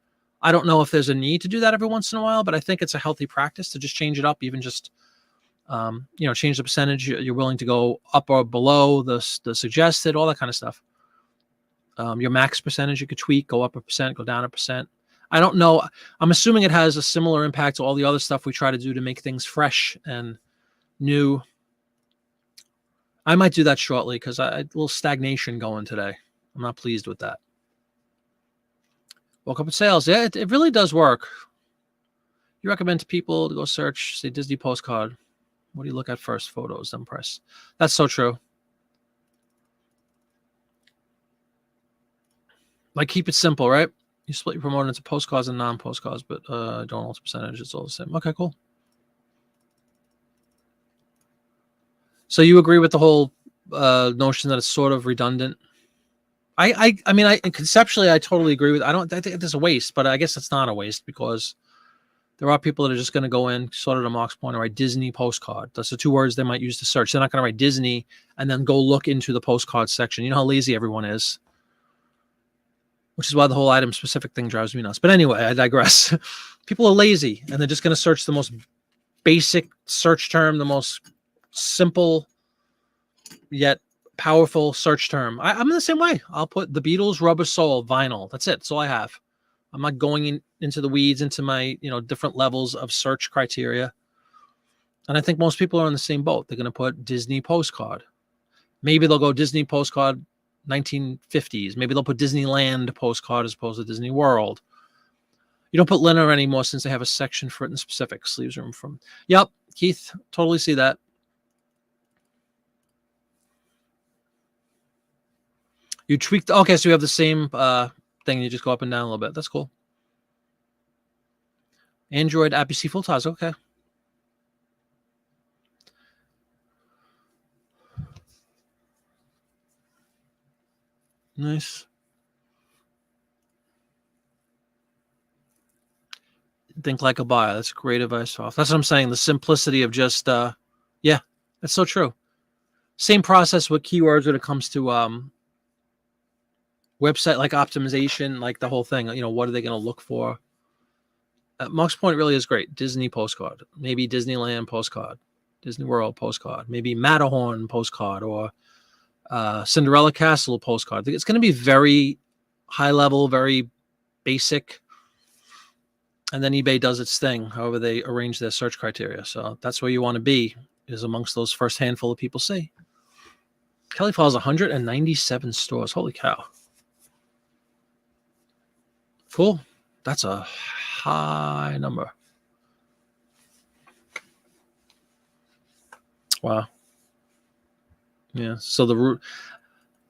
I don't know if there's a need to do that every once in a while, but I think it's a healthy practice to just change it up, even just change the percentage you're willing to go up or below the suggested, all that kind of stuff. Your max percentage you could tweak, go up a percent, go down a percent. I don't know. I'm assuming it has a similar impact to all the other stuff we try to do to make things fresh and new. I might do that shortly because I a little stagnation going today. I'm not pleased with that. Woke up with sales. Yeah, it really does work. You recommend to people to go search, say, Disney postcard. What do you look at first? Photos, then press. That's so true. Like, keep it simple, right? You split your promoter into postcards and non-postcards, but don't alter percentage. It's all the same. Okay, cool. So you agree with the whole notion that it's sort of redundant? I mean, conceptually, I totally agree with. I think it's a waste, but I guess it's not a waste because there are people that are just going to go in, sort of to Mark's point, and write Disney postcard. That's the two words they might use to search. They're not going to write Disney and then go look into the postcard section. You know how lazy everyone is, which is why the whole item specific thing drives me nuts. But anyway, I digress. People are lazy and they're just going to search the most basic search term, the most simple yet powerful search term. I'm in the same way. I'll put the Beatles, Rubber Soul, vinyl. That's it. That's all I have. I'm not going into the weeds, into my different levels of search criteria. And I think most people are in the same boat. They're going to put Disney postcard. Maybe they'll go Disney postcard 1950s. Maybe they'll put Disneyland postcard as opposed to Disney World. You don't put Liner anymore since they have a section for it in specifics. Leaves room from. Yep, Keith, totally see that. You tweaked. Okay, so you have the same thing. You just go up and down a little bit. That's cool. Android app, you see full tiles. Okay. Nice. Think like a buyer. That's great advice. That's what I'm saying. The simplicity of just, yeah, that's so true. Same process with keywords when it comes to website like optimization, like the whole thing. What are they going to look for? Mark's point really is great. Disney postcard, maybe Disneyland postcard, Disney World postcard, maybe Matterhorn postcard, or Cinderella Castle postcard. It's going to be very high level, very basic. And then eBay does its thing, however they arrange their search criteria. So that's where you want to be, is amongst those first handful of people see. Kelly Falls, 197 stores. Holy cow. Cool. That's a high number. Wow. Yeah. So the root,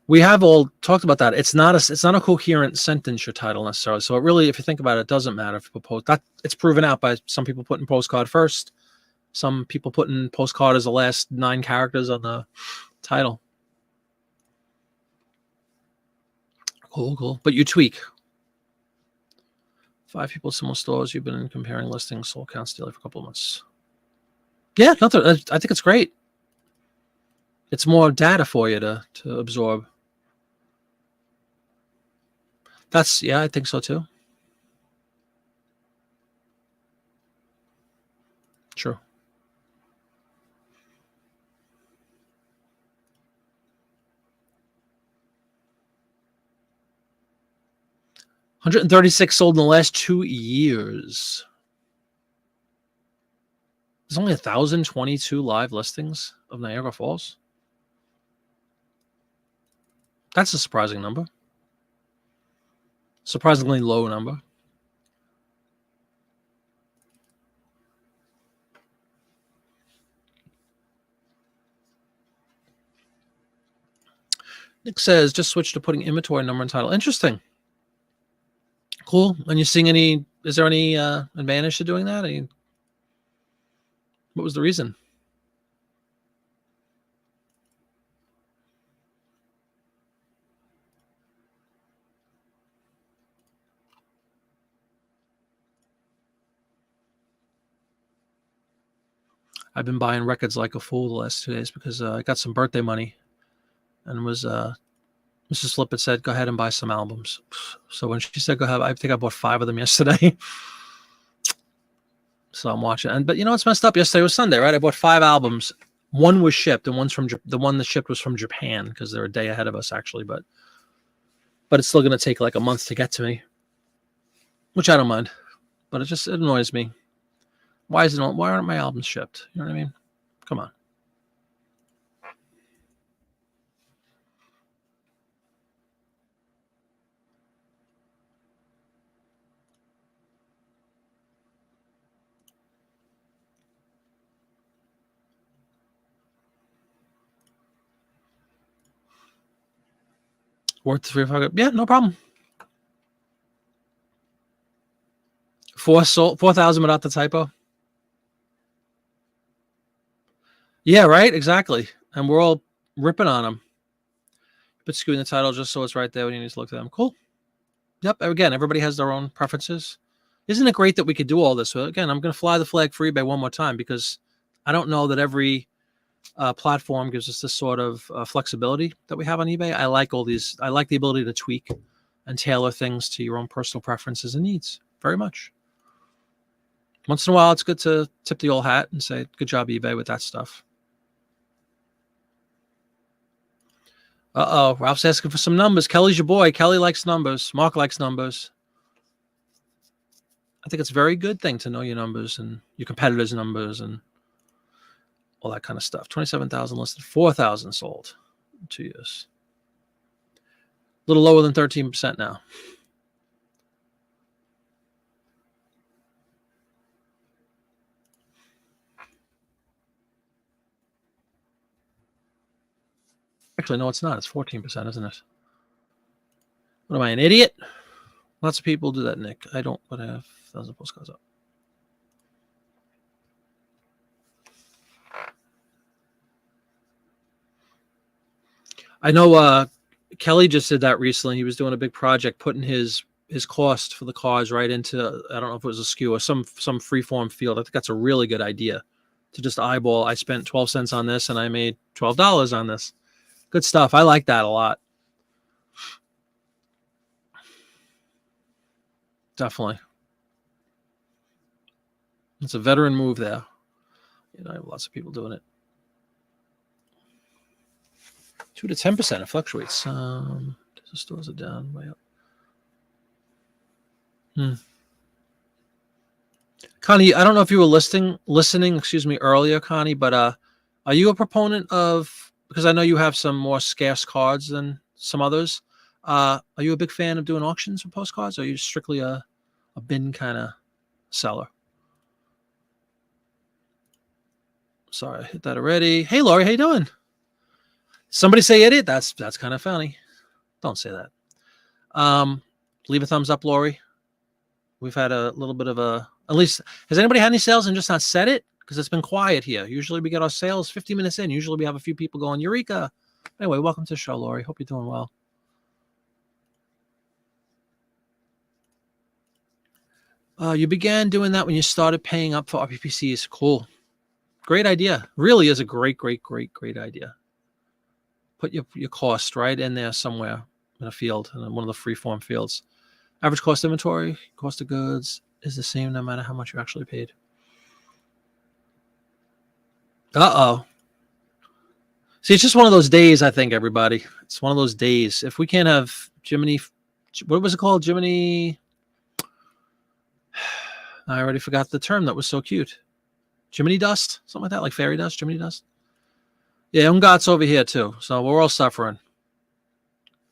we have all talked about that. It's not a coherent sentence, your title necessarily. So it really, if you think about it, it doesn't matter if you post that. It's proven out by some people putting postcard first, some people putting postcard as the last 9 characters on the title. Cool. But you tweak. 5 people, similar stores. You've been comparing listings, sold counts daily for a couple of months. Yeah, nothing. I think it's great. It's more data for you to absorb. Yeah, I think so too. True. $136 sold in the last 2 years. There's only 1,022 live listings of Niagara Falls. That's a surprising number. Surprisingly low number. Nick says, just switch to putting inventory number and title. Interesting. Cool. And you seeing is there any advantage to doing that? What was the reason? I've been buying records like a fool the last 2 days because I got some birthday money and was Mrs. Flippett said, go ahead and buy some albums. So when she said, go ahead, I think I bought 5 of them yesterday. So I'm watching. But you know what's messed up? Yesterday was Sunday, right? I bought 5 albums. One was shipped, and the one that shipped was from Japan because they're a day ahead of us, actually. But it's still going to take like a month to get to me, which I don't mind. But it annoys me. Why aren't my albums shipped? You know what I mean? Come on. Worth 3 or 5. Yeah, no problem. 4,000 without the typo. Yeah, right. Exactly. And we're all ripping on them. Put SKU in the title just so it's right there when you need to look at them. Cool. Yep. Again, everybody has their own preferences. Isn't it great that we could do all this? Well, again, I'm going to fly the flag for eBay one more time because I don't know that every platform gives us this sort of flexibility that we have on eBay. I like all these. I like the ability to tweak and tailor things to your own personal preferences and needs very much. Once in a while, it's good to tip the old hat and say, good job, eBay, with that stuff. Uh-oh, Ralph's asking for some numbers. Kelly's your boy. Kelly likes numbers. Mark likes numbers. I think it's a very good thing to know your numbers and your competitors' numbers and all that kind of stuff. 27,000 listed, 4,000 sold in 2 years. A little lower than 13% now. Actually, no, it's not. It's 14%, isn't it? What am I, an idiot? Lots of people do that, Nick. I don't, but I have 1,000 postcards up. I know Kelly just did that recently. He was doing a big project, putting his cost for the cards right into, I don't know if it was a SKU or some freeform field. I think that's a really good idea to just eyeball. I spent 12 cents on this and I made $12 on this. Good stuff. I like that a lot. Definitely. It's a veteran move there. You know, I have lots of people doing it. 2 to 10%. It fluctuates. The stores are down way up. Connie, I don't know if you were listening, earlier, Connie, but are you a proponent of, because I know you have some more scarce cards than some others. Are you a big fan of doing auctions for postcards, or are you strictly a bin kind of seller? Sorry, I hit that already. Hey, Lori, how you doing? Somebody say idiot. That's kind of funny. Don't say that. Leave a thumbs up, Lori. We've had a little bit of at least, has anybody had any sales and just not said it? Because it's been quiet here. Usually we get our sales 50 minutes in. Usually we have a few people going, Eureka. Anyway, welcome to the show, Lori. Hope you're doing well. You began doing that when you started paying up for RPPCs. Cool. Great idea. Really is a great idea. Put your cost right in there somewhere in a field, in one of the freeform fields. Average cost inventory, cost of goods is the same no matter how much you actually paid. Uh-oh. See, it's just one of those days, I think, everybody. It's one of those days. If we can't have Jiminy, what was it called? Jiminy. I already forgot the term that was so cute. Jiminy dust? Something like that, like fairy dust, Jiminy dust. Yeah, Ungot's over here too. So we're all suffering.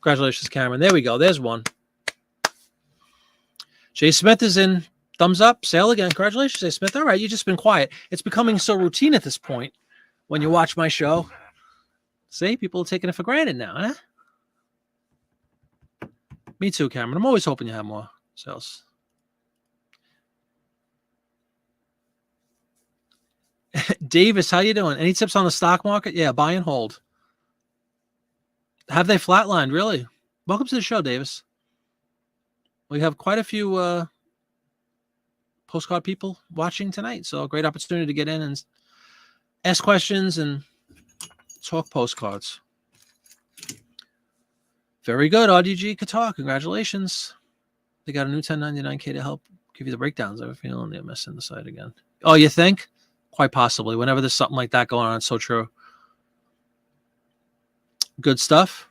Congratulations, Cameron. There we go. There's one. Jay Smith is in. Thumbs up. Sale again. Congratulations, Jay Smith. All right, you've just been quiet. It's becoming so routine at this point when you watch my show. See, people are taking it for granted now, huh? Me too, Cameron. I'm always hoping you have more sales. Davis, how you doing? Any tips on the stock market? Yeah, buy and hold. Have they flatlined? Really? Welcome to the show, Davis. We have quite a few postcard people watching tonight, so a great opportunity to get in and ask questions and talk postcards. Very good, RDG Qatar. Congratulations. They got a new 1099K to help give you the breakdowns. I have a feeling they're missing the site again. Oh, you think? Quite possibly. Whenever there's something like that going on, it's so true. Good stuff.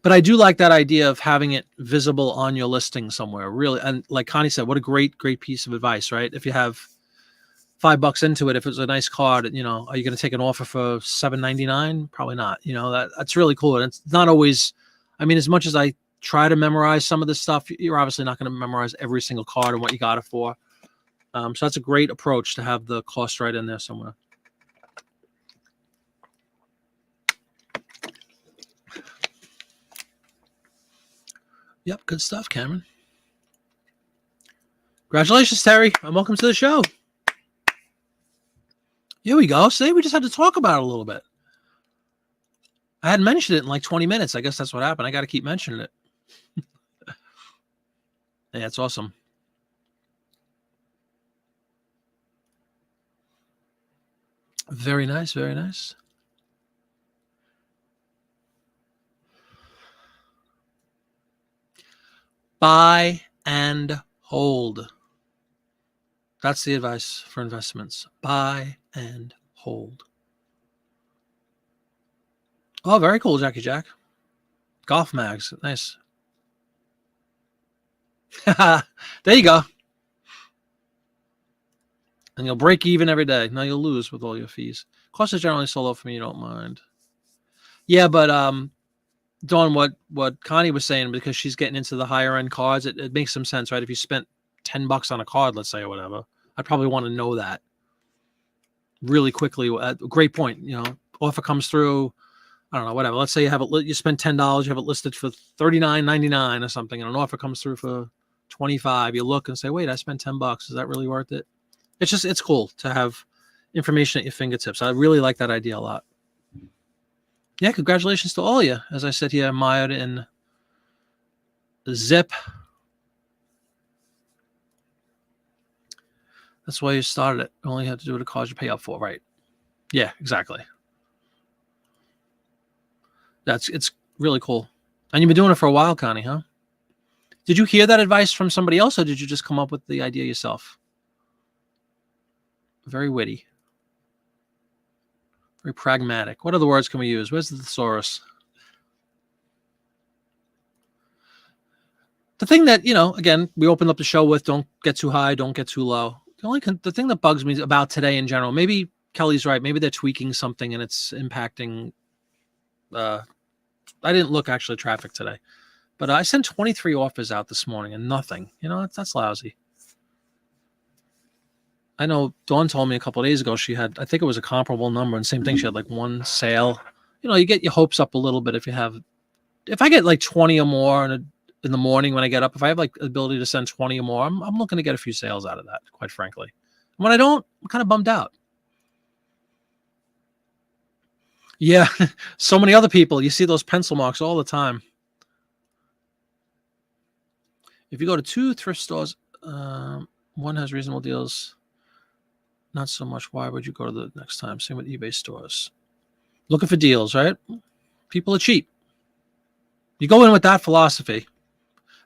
But I do like that idea of having it visible on your listing somewhere. Really, and like Connie said, what a great piece of advice, right? If you have $5 into it, if it's a nice card, are you going to take an offer for $7.99? Probably not. That's really cool. And it's not always. I mean, as much as I try to memorize some of this stuff, you're obviously not going to memorize every single card and what you got it for. So that's a great approach to have the cost right in there somewhere. Yep, good stuff, Cameron. Congratulations, Terry, and welcome to the show. Here we go. See, we just had to talk about it a little bit. I hadn't mentioned it in like 20 minutes. I guess that's what happened. I got to keep mentioning it. Yeah, it's awesome. Very nice, very nice. Buy and hold. That's the advice for investments. Buy and hold. Oh, very cool, Jackie Jack. Golf mags. Nice. There you go. And you'll break even every day. Now you'll lose with all your fees. Cost is generally so low for me, you don't mind. Yeah, but Dawn, what Connie was saying, because she's getting into the higher end cards, it makes some sense, right? If you spent $10 on a card, let's say, or whatever, I'd probably want to know that really quickly. Great point. Offer comes through, I don't know, whatever. Let's say you spend $10, you have it listed for $39.99 or something, and an offer comes through for $25. You look and say, wait, I spent $10. Is that really worth it? It's cool to have information at your fingertips. I really like that idea a lot. Yeah, congratulations to all of you. As I said here, mired in Zip. That's why you started it. You only have to do what it calls you pay up for, right? Yeah, exactly. It's really cool. And you've been doing it for a while, Connie, huh? Did you hear that advice from somebody else, or did you just come up with the idea yourself? Very witty. Very pragmatic. What other words can we use? Where's the thesaurus? The thing that, again, we opened up the show with, don't get too high, don't get too low. The thing that bugs me about today in general, maybe Kelly's right. Maybe they're tweaking something and it's impacting. I didn't look actually traffic today, but I sent 23 offers out this morning and nothing. That's lousy. I know Dawn told me a couple of days ago she had, I think it was a comparable number, and same thing. She had like one sale. You get your hopes up a little bit if I get like 20 or more in the morning when I get up. If I have like the ability to send 20 or more, I'm looking to get a few sales out of that, quite frankly. When I don't, I'm kind of bummed out. Yeah, so many other people. You see those pencil marks all the time. If you go to 2 thrift stores, one has reasonable deals. Not so much. Why would you go to the next time? Same with eBay stores. Looking for deals, right? People are cheap. You go in with that philosophy.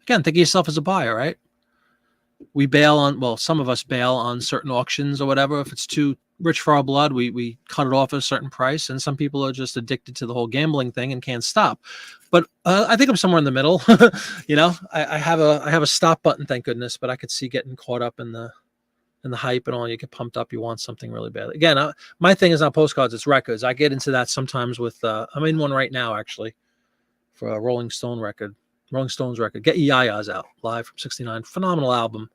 Again, think of yourself as a buyer, right? We bail on, some of us bail on certain auctions or whatever. If it's too rich for our blood, we cut it off at a certain price. And some people are just addicted to the whole gambling thing and can't stop. But I think I'm somewhere in the middle. I have a stop button, thank goodness. But I could see getting caught up in the hype and all. You get pumped up. You want something really badly. Again, my thing is not postcards, it's records. I get into that sometimes with, I'm in one right now, actually, for a Rolling Stones record. Get Your Yayas Out, live from '69. Phenomenal album.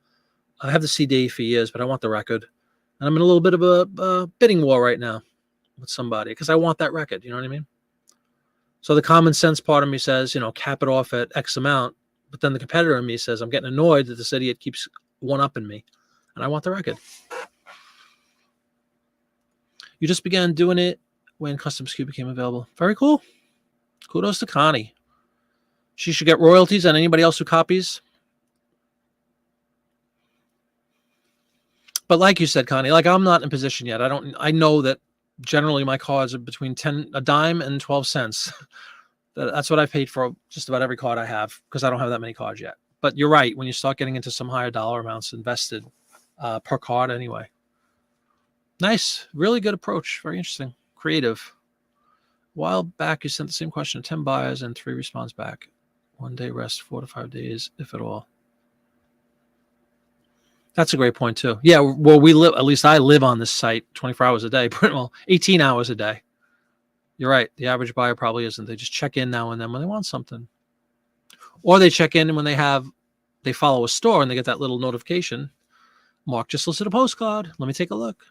I have the CD for years, but I want the record. And I'm in a little bit of a bidding war right now with somebody because I want that record. You know what I mean? So the common sense part of me says, cap it off at X amount. But then the competitor in me says, I'm getting annoyed that this idiot keeps one-upping me. And I want the record. You just began doing it when Custom SKU became available. Very cool. Kudos to Connie. She should get royalties on anybody else who copies. But like you said, Connie, like I'm not in a position yet. I know that generally my cards are between a dime and 12 cents. That's what I paid for just about every card I have because I don't have that many cards yet. But you're right. When you start getting into some higher dollar amounts invested per card anyway. Nice. Really good approach. Very interesting. Creative. A while back, you sent the same question to 10 buyers and 3 response back. 1 day rest, 4 to 5 days, if at all. That's a great point, too. Yeah, well, we live, at least I live on this site 24 hours a day, pretty well, 18 hours a day. You're right. The average buyer probably isn't. They just check in now and then when they want something. Or they check in when they follow a store and they get that little notification. Mark just listed a postcard. Let me take a look.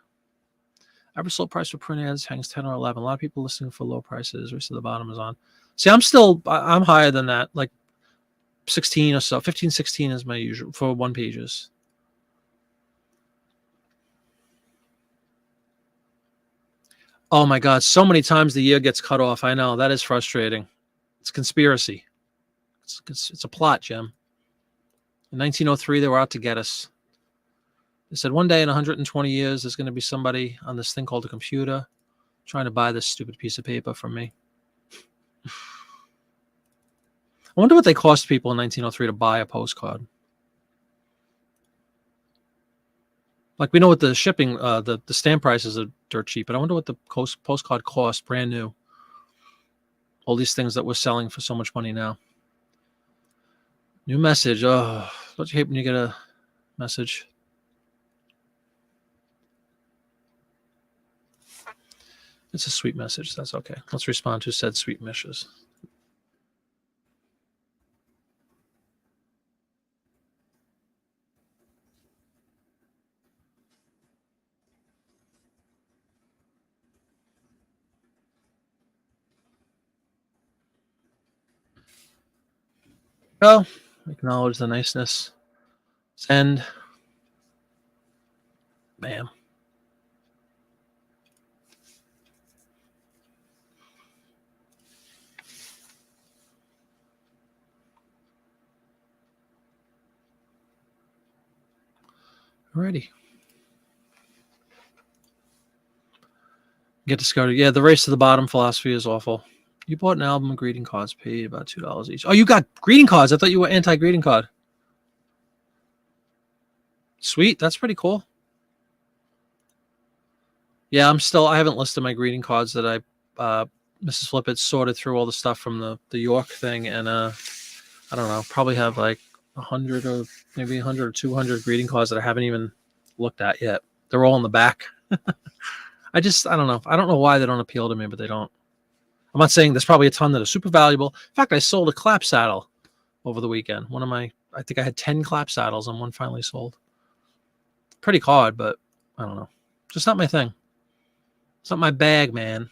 Average sold price for print ads hangs 10 or 11. A lot of people listening for low prices. Race to the bottom is on. See, I'm higher than that, like 16 or so. 15, 16 is my usual for one pages. Oh my God, so many times the year gets cut off. I know, that is frustrating. It's conspiracy. It's a plot, Jim. In 1903, they were out to get us. They said one day in 120 years, there's going to be somebody on this thing called a computer trying to buy this stupid piece of paper from me. I wonder what they cost people in 1903 to buy a postcard. Like, we know what the shipping, the stamp prices are dirt cheap, but I wonder what the postcard cost brand new. All these things that we're selling for so much money now. New message. Oh, don't you hate when you get a message? It's a sweet message. That's okay. Let's respond to said sweet messages. Oh, acknowledge the niceness. Send. Bam. Alrighty. Get discovered. Yeah, the race to the bottom philosophy is awful. You bought an album of greeting cards, paid about $2 each. Oh, you got greeting cards. I thought you were anti-greeting card. Sweet. That's pretty cool. Yeah, I haven't listed my greeting cards that Mrs. Flippett sorted through all the stuff from the York thing. And I don't know, probably have like 100 or maybe 100 or 200 greeting cards that I haven't even looked at yet. They're all in the back. I don't know. I don't know why they don't appeal to me, but they don't. I'm not saying there's probably a ton that are super valuable. In fact, I sold a clap saddle over the weekend. I think I had 10 clap saddles and one finally sold. Pretty card, but I don't know. Just not my thing. It's not my bag, man.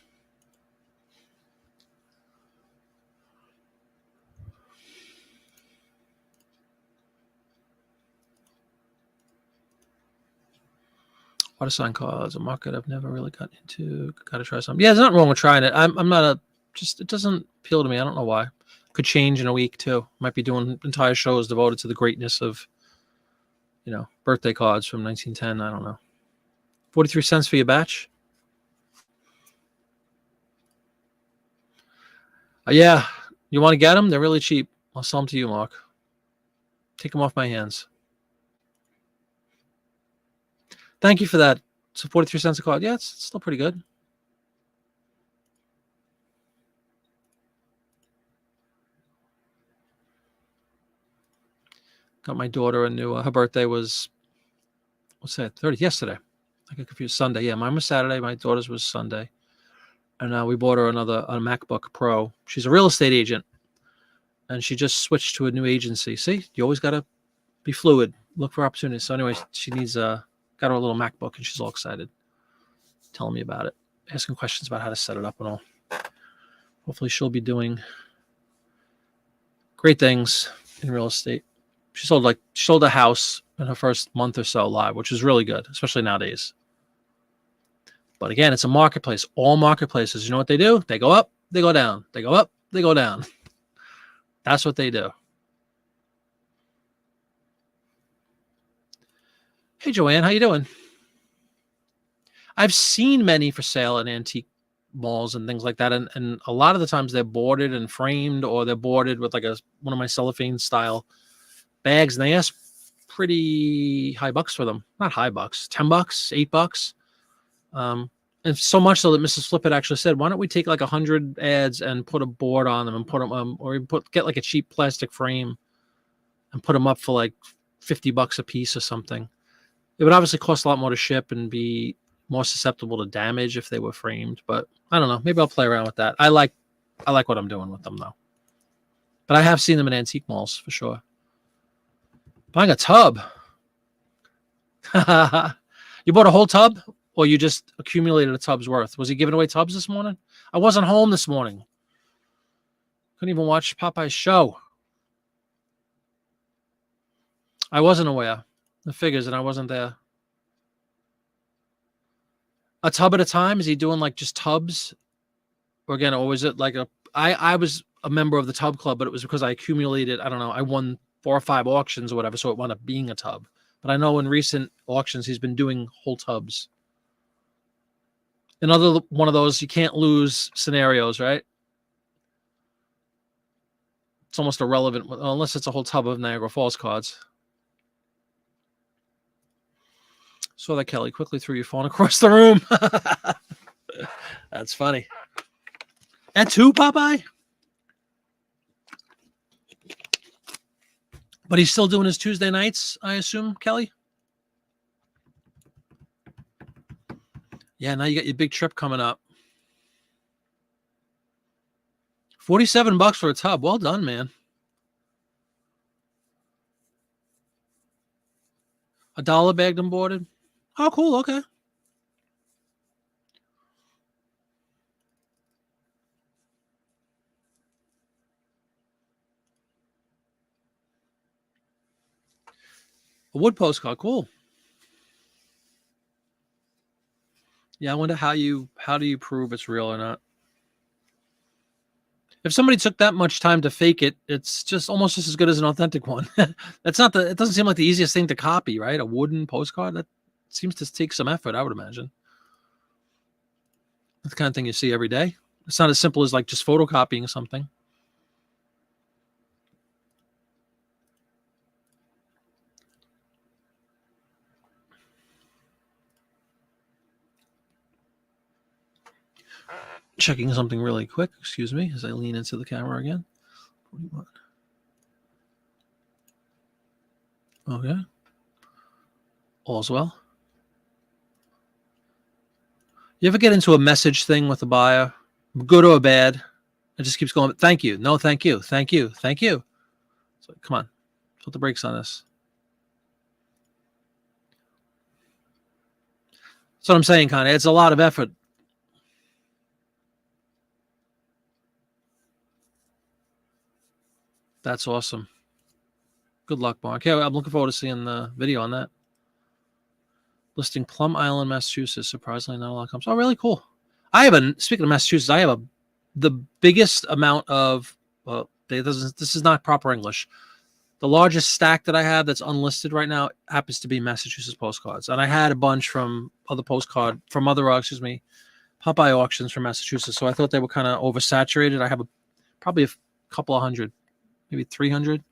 Water sign cards, a market I've never really gotten into. Got to try something. Yeah, there's nothing wrong with trying it. I'm not it doesn't appeal to me. I don't know why. Could change in a week too. Might be doing entire shows devoted to the greatness of, birthday cards from 1910. I don't know. 43 cents for your batch. Yeah, you want to get them? They're really cheap. I'll sell them to you, Mark. Take them off my hands. Thank you for that. So 43 cents a card. Yeah, it's still pretty good. Got my daughter a new, her birthday was, what's that, 30th, yesterday. I got confused. Sunday. Yeah, mine was Saturday. My daughter's was Sunday. And we bought her a MacBook Pro. She's a real estate agent. And she just switched to a new agency. See, you always got to be fluid. Look for opportunities. So anyway, she got her a little MacBook and she's all excited. Telling me about it. Asking questions about how to set it up and all. Hopefully she'll be doing great things in real estate. She sold a house in her first month or so live, which is really good, especially nowadays. But again, it's a marketplace. All marketplaces, you know what they do? They go up, they go down. They go up, they go down. That's what they do. Hey, Joanne, how you doing? I've seen many for sale in antique malls and things like that. And a lot of the times they're boarded and framed, or they're boarded with like one of my cellophane style bags. And they ask pretty high bucks for them. Not high bucks, $10, $8. And so much so that Mrs. Flippett actually said, why don't we take like 100 ads and put a board on them and put them, or even get like a cheap plastic frame and put them up for like $50 a piece or something. It would obviously cost a lot more to ship and be more susceptible to damage if they were framed, but I don't know. Maybe I'll play around with that. I like what I'm doing with them though. But I have seen them in antique malls for sure. Buying a tub. You bought a whole tub, or you just accumulated a tub's worth? Was he giving away tubs this morning? I wasn't home this morning. Couldn't even watch Popeye's show. I wasn't aware. The figures, and I wasn't there. A tub at a time? Is he doing like just tubs? Or again, or was it like I was a member of the tub club, but it was because I accumulated, I don't know, I won 4 or 5 auctions or whatever, so it wound up being a tub. But I know in recent auctions, he's been doing whole tubs. Another one of those you can't lose scenarios, right? It's almost irrelevant, unless it's a whole tub of Niagara Falls cards. Saw that, Kelly. Quickly threw your phone across the room. That's funny. At 2, Popeye? But he's still doing his Tuesday nights, I assume, Kelly? Yeah, now you got your big trip coming up. $47 for a tub. Well done, man. $1 bagged and boarded. Oh, cool. Okay. A wood postcard. Cool. Yeah, I wonder how do you prove it's real or not? If somebody took that much time to fake it, it's just almost just as good as an authentic one. It doesn't seem like the easiest thing to copy, right? A wooden postcard, that seems to take some effort, I would imagine. That's the kind of thing you see every day. It's not as simple as like just photocopying something. Checking something really quick. Excuse me as I lean into the camera again. 41. Okay. All's well. You ever get into a message thing with a buyer, good or bad? It just keeps going, thank you. No, thank you. Thank you. Thank you. So come on. Put the brakes on this. That's what I'm saying, Connie. It's a lot of effort. That's awesome. Good luck, Mark. Okay, I'm looking forward to seeing the video on that. Listing Plum Island, Massachusetts. Surprisingly, not a lot comes. Oh, really cool. Speaking of Massachusetts, I have the biggest amount of, this is not proper English. The largest stack that I have that's unlisted right now happens to be Massachusetts postcards. And I had a bunch from other Popeye auctions from Massachusetts. So I thought they were kind of oversaturated. I have probably a couple of hundred, maybe 300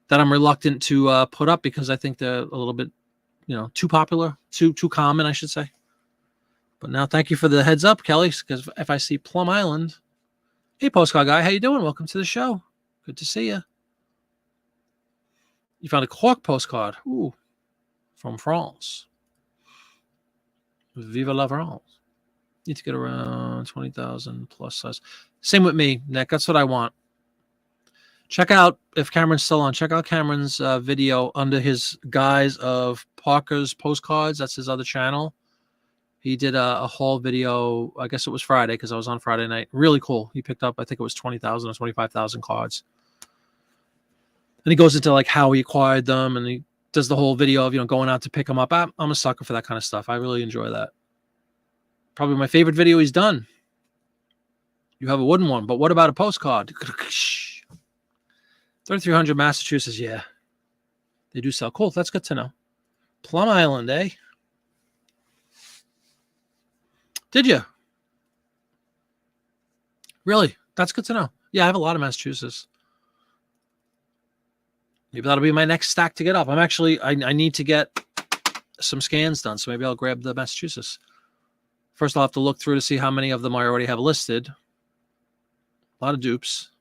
that I'm reluctant to put up because I think they're a little bit, too popular, too common, I should say. But now, thank you for the heads up, Kelly, because if I see Plum Island, hey, postcard guy, how you doing? Welcome to the show. Good to see you. You found a cork postcard. Ooh, from France. Vive la France. Need to get around 20,000 plus size. Same with me, Nick. That's what I want. Check out, if Cameron's still on, check out Cameron's video under his guise of Parker's postcards. That's his other channel. He did a haul video. I guess it was Friday because I was on Friday night. Really cool. He picked up, I think it was 20,000 or 25,000 cards. And he goes into like how he acquired them, and he does the whole video of, going out to pick them up. I'm a sucker for that kind of stuff. I really enjoy that. Probably my favorite video he's done. You have a wooden one, but what about a postcard? 3,300 Massachusetts. Yeah, they do sell. Cool. That's good to know. Plum Island, eh? Did you? Really? That's good to know. Yeah, I have a lot of Massachusetts. Maybe that'll be my next stack to get up. I need to get some scans done, so maybe I'll grab the Massachusetts. First, I'll have to look through to see how many of them I already have listed. A lot of dupes.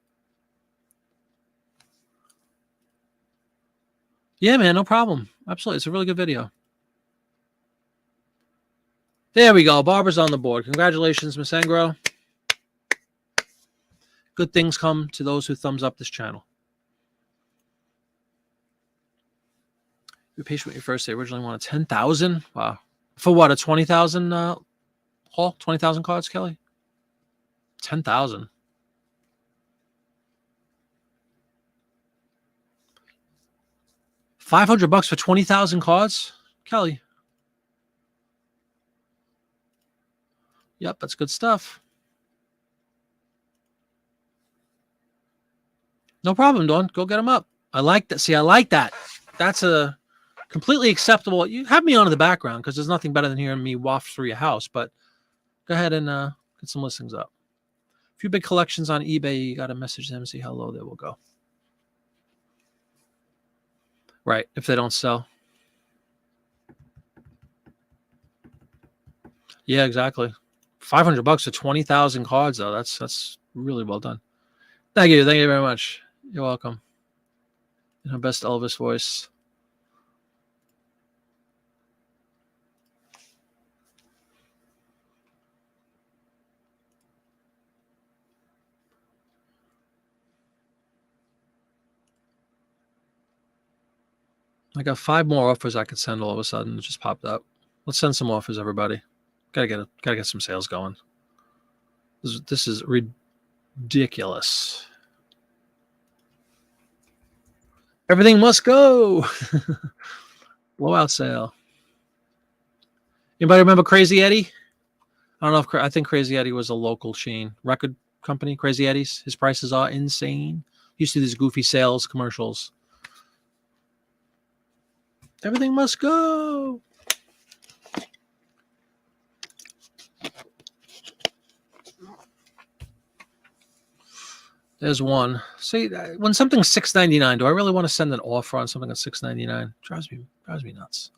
Yeah, man, no problem. Absolutely. It's a really good video. There we go. Barbara's on the board. Congratulations, Miss Engro. Good things come to those who thumbs up this channel. Be patient with your first. They originally wanted 10,000. Wow. For what? A 20,000 haul? 20,000 cards, Kelly? 10,000. $500 for 20,000 cards, Kelly. Yep, that's good stuff. No problem, Dawn. Go get them up. I like that. See, I like that. That's a completely acceptable. You have me on in the background because there's nothing better than hearing me waft through your house. But go ahead and get some listings up. A few big collections on eBay. You got to message them, see how low they will go. Right, if they don't sell. Yeah, exactly. $500 for 20,000 cards, though. That's really well done. Thank you very much. You're welcome. In her best Elvis voice. I got 5 more offers I could send all of a sudden. It just popped up. Let's send some offers, everybody. Gotta get some sales going. This is ridiculous. Everything must go. Blowout sale. Anybody remember Crazy Eddie? I don't know if I think Crazy Eddie was a local chain record company. Crazy Eddie's. His prices are insane. He used to do these goofy sales commercials. Everything must go. There's one. See, when something's $6.99, do I really want to send an offer on something at $6.99? Drives me nuts.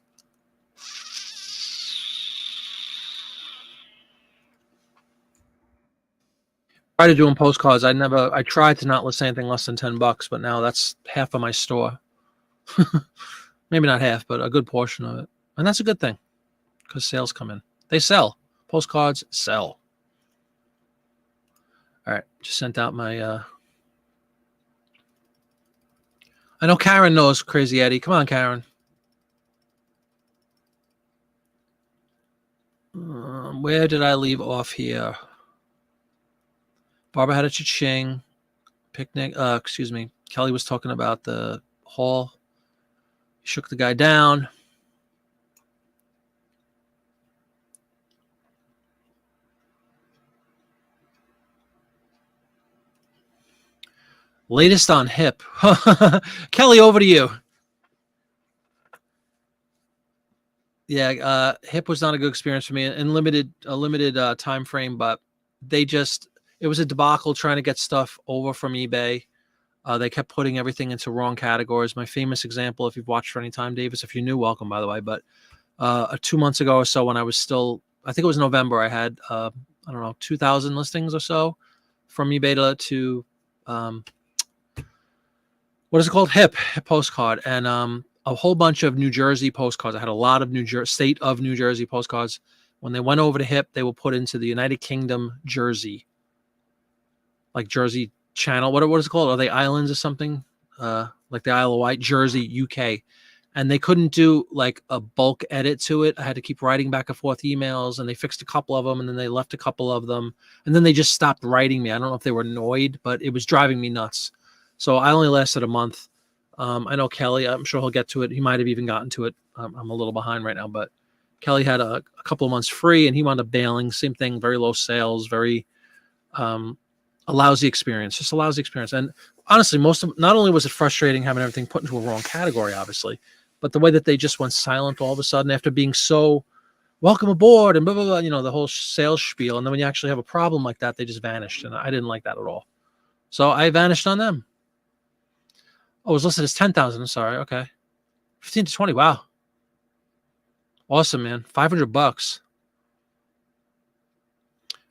I tried doing postcards. I tried to not list anything less than $10, but now that's half of my store. Maybe not half, but a good portion of it. And that's a good thing because sales come in. They sell. Postcards sell. All right. Just sent out my... I know Karen knows Crazy Eddie. Come on, Karen. Where did I leave off here? Barbara had a cha-ching. Picnic. Excuse me. Kelly was talking about the haul. He shook the guy down. Latest on hip. Kelly, over to you. Yeah, hip was not a good experience for me in a limited time frame, but it was a debacle trying to get stuff over from eBay. They kept putting everything into wrong categories. My famous example, if you've watched for any time, Davis, if you're new, welcome, by the way. But 2 months ago or so, when I was still, I think it was November, I had, 2,000 listings or so from eBay to what is it called? Hip postcard. And a whole bunch of New Jersey postcards. I had a lot of state of New Jersey postcards. When they went over to Hip, they were put into the United Kingdom Jersey, like Jersey Channel. What is it called? Are they islands or something? Like the Isle of Wight, Jersey, UK. And they couldn't do like a bulk edit to it. I had to keep writing back and forth emails, and they fixed a couple of them, and then they left a couple of them, and then they just stopped writing me. I don't know if they were annoyed, but it was driving me nuts. So I only lasted a month. I know Kelly, I'm sure he'll get to it. He might have even gotten to it. I'm a little behind right now, but Kelly had a couple of months free, and he wound up bailing. Same thing, very low sales, very a lousy experience, just a lousy experience. And honestly, not only was it frustrating having everything put into a wrong category, obviously, but the way that they just went silent all of a sudden after being so welcome aboard and blah, blah, blah, the whole sales spiel. And then when you actually have a problem like that, they just vanished. And I didn't like that at all. So I vanished on them. Oh, it was listed as 10,000. I'm sorry. Okay. 15 to 20. Wow. Awesome, man. $500.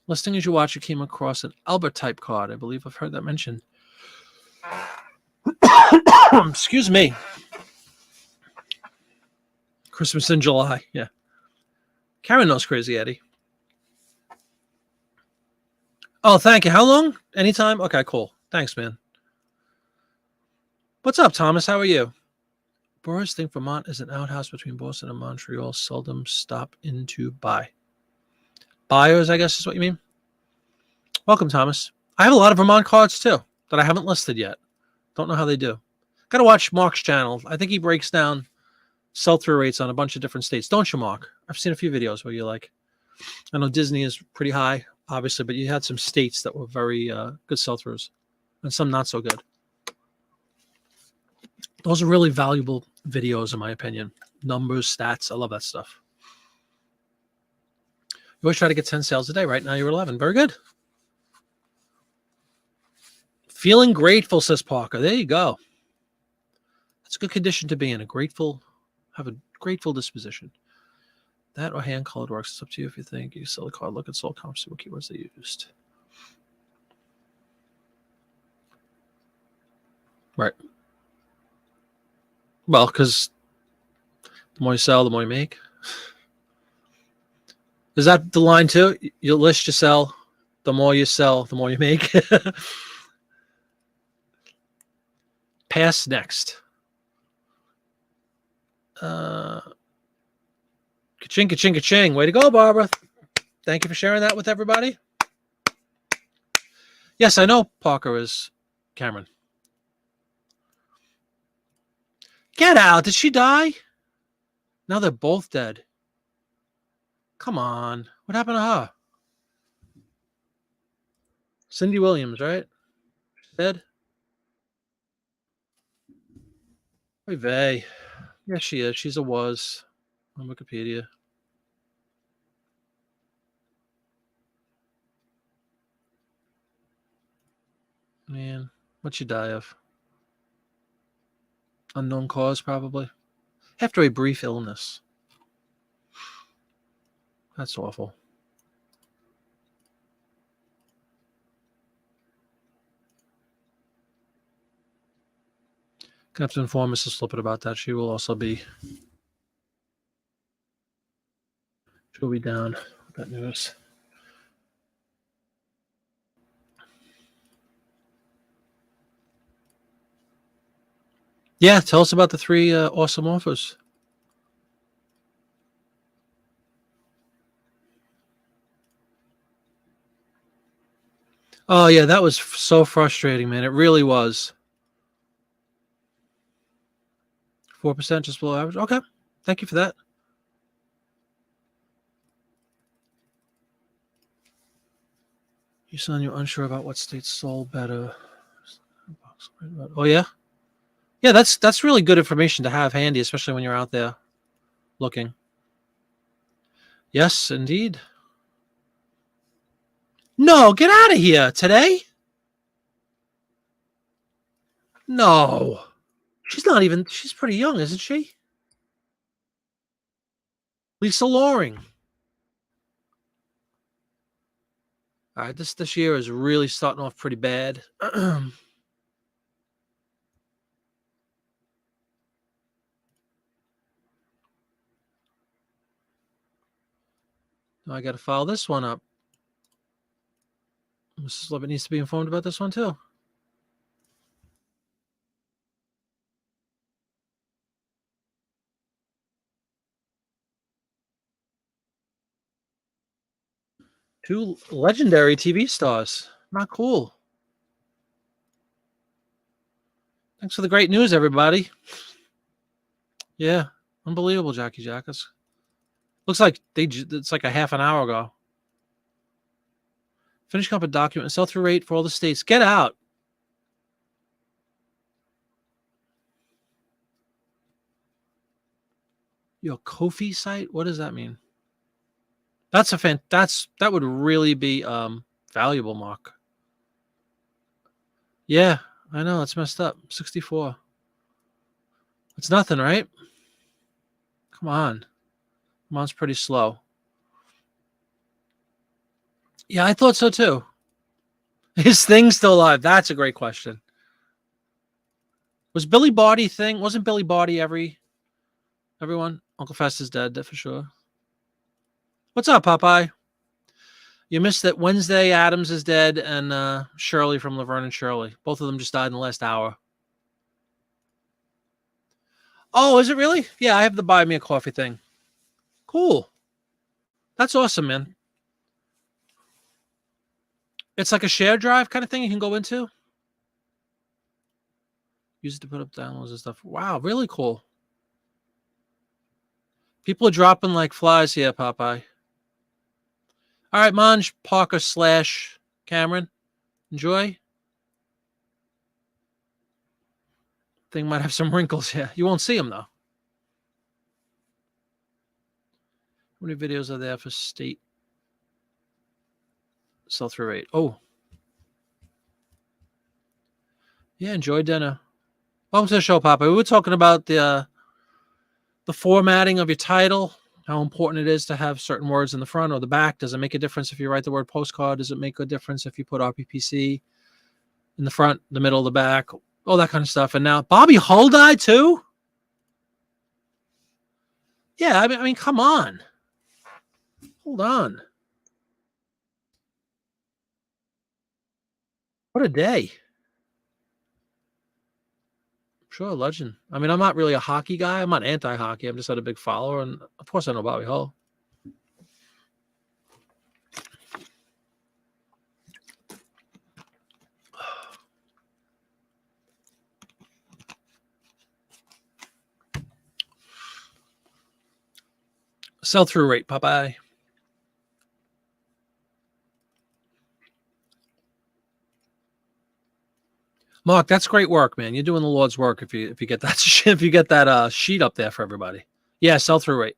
Listing as you watch, you came across an Albert type card. I believe I've heard that mentioned. Excuse me. Christmas in July. Yeah. Karen knows Crazy Eddie. Oh, thank you. How long? Anytime? Okay, cool. Thanks, man. What's up, Thomas? How are you? Boris think Vermont is an outhouse between Boston and Montreal. Seldom stop in to buy. Buyers, I guess is what you mean. Welcome, Thomas. I have a lot of Vermont cards too that I haven't listed yet. Don't know how they do. Got to watch Mark's channel. I think he breaks down sell-through rates on a bunch of different states. Don't you, Mark? I've seen a few videos where you're like, I know Disney is pretty high, obviously, but you had some states that were very good sell-throughs and some not so good. Those are really valuable videos, in my opinion. Numbers, stats. I love that stuff. You always try to get 10 sales a day. Right now, you're 11. Very good. Feeling grateful, says Parker. There you go. That's a good condition to be in. Have a grateful disposition. That or hand-colored works. It's up to you if you think you sell a card. Look at sold comps, see what keywords they used. Right. Well, because the more you sell, the more you make. Is that the line too? You list, you sell. The more you sell, the more you make. Pass next. Ka-ching, ka-ching, ka-ching. Way to go, Barbara. Thank you for sharing that with everybody. Yes, I know Parker is Cameron. Get out. Did she die? Now they're both dead. Come on. What happened to her? Cindy Williams, right? Dead? Oy vey. Yes, she is. She's a was on Wikipedia. Man, what'd she die of? Unknown cause, probably. After a brief illness. That's awful. Gonna have to inform Mrs. Flippett about that. She will also be. She'll be down with that news. Yeah, tell us about the 3 awesome offers. Oh, yeah, that was so frustrating, man. It really was. 4% just below average. Okay. Thank you for that. You sound you're unsure about what states sold better. Oh, yeah? Yeah, that's really good information to have handy, especially when you're out there looking. Yes, indeed. No, get out of here. Today? No. She's pretty young, isn't she? Lisa Loring. All right, this year is really starting off pretty bad. I got to follow this one up. Mrs. Levitt needs to be informed about this one too. Two legendary TV stars. Not cool. Thanks for the great news, everybody. Yeah, unbelievable, Jackie Jackas. Looks like it's like a half an hour ago. Finish up a document and sell-through rate for all the states. Get out. Your Ko-fi site? What does that mean? That would really be valuable, Mark. Yeah, I know it's messed up. 64. It's nothing, right? Come on. Mine's pretty slow. Yeah, I thought so too. Is Thing still alive? That's a great question. Was Billy Barty thing? Wasn't Billy Barty everyone? Uncle Fest is dead for sure. What's up, Popeye? You missed that Wednesday Adams is dead and Shirley from Laverne and Shirley. Both of them just died in the last hour. Oh, is it really? Yeah, I have the buy me a coffee thing. Cool. That's awesome, man. It's like a share drive kind of thing you can go into. Use it to put up downloads and stuff. Wow, really cool. People are dropping like flies here, Popeye. All right, Monj, Parker / Cameron. Enjoy. Thing might have some wrinkles here. You won't see them, though. How many videos are there for state sell-through rate? Oh. Yeah, enjoy dinner. Welcome to the show, Papa. We were talking about the formatting of your title, how important it is to have certain words in the front or the back. Does it make a difference if you write the word postcard? Does it make a difference if you put RPPC in the front, the middle, the back, all that kind of stuff? And now Bobby Hull died too? Yeah, I mean, come on. Hold on. What a day. Sure, legend. I mean, I'm not really a hockey guy. I'm not anti-hockey. I'm just not a big follower. And of course, I know Bobby Hull. Sell-through rate, Popeye. Mark, that's great work, man. You're doing the Lord's work if you get that sheet up there for everybody. Yeah, sell-through rate.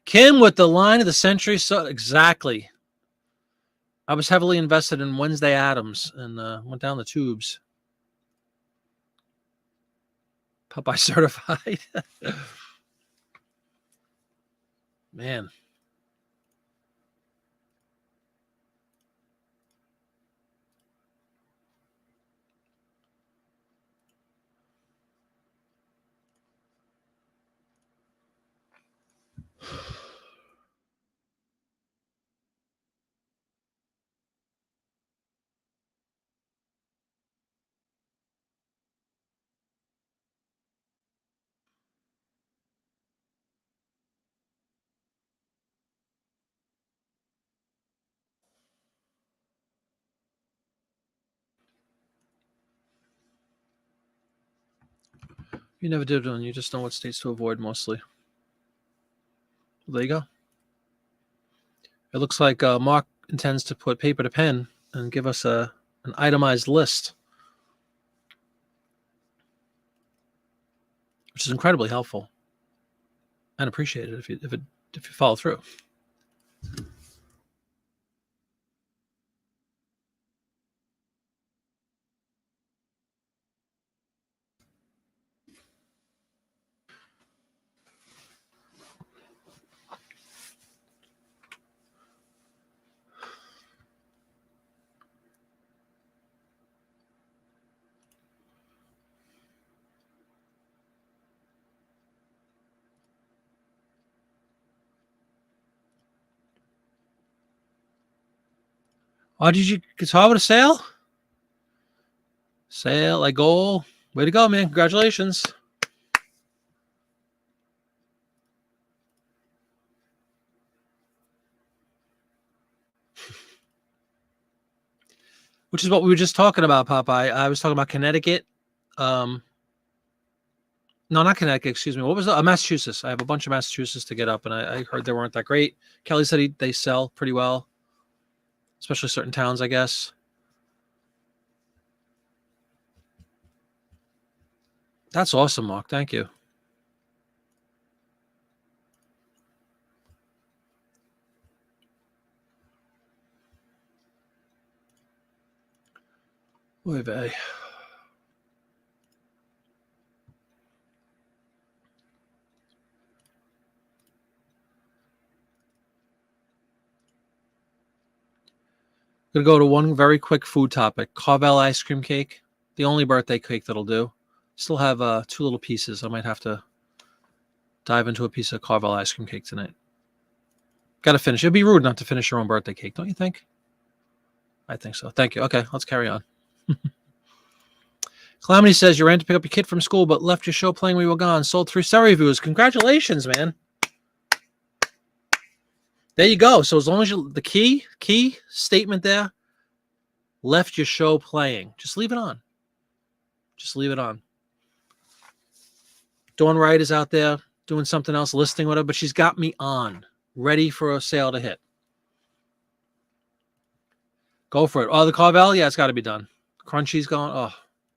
Kim with the line of the century. So exactly. I was heavily invested in Wednesday Adams and went down the tubes. Popeye certified. Man. You never did one. You just know what states to avoid mostly. Well, there you go. It looks like Mark intends to put paper to pen and give us an itemized list, which is incredibly helpful and appreciated if you follow through. Oh, did you guitar with a sale? Sale, like goal. Way to go, man. Congratulations. Which is what we were just talking about, Popeye. I was talking about Connecticut. No, not Connecticut. Excuse me. What was Massachusetts? I have a bunch of Massachusetts to get up, and I heard they weren't that great. Kelly said they sell pretty well, especially certain towns, I guess. That's awesome, Mark. Thank you. Oy vey. Gonna go to one very quick food topic. Carvel ice cream cake. The only birthday cake that'll do. Still have 2 little pieces. I might have to dive into a piece of Carvel ice cream cake tonight. Got to finish. It'd be rude not to finish your own birthday cake, don't you think? I think so. Thank you. Okay, let's carry on. Calamity says you ran to pick up your kid from school, but left your show playing when we were gone. Sold 3 star reviews. Congratulations, man. There you go. So as long as you, the key statement there, left your show playing. Just leave it on. Just leave it on. Dawn Wright is out there doing something else, listing whatever, but she's got me on, ready for a sale to hit. Go for it. Oh, the Carvel? Yeah, it's got to be done. Crunchy's going. Oh,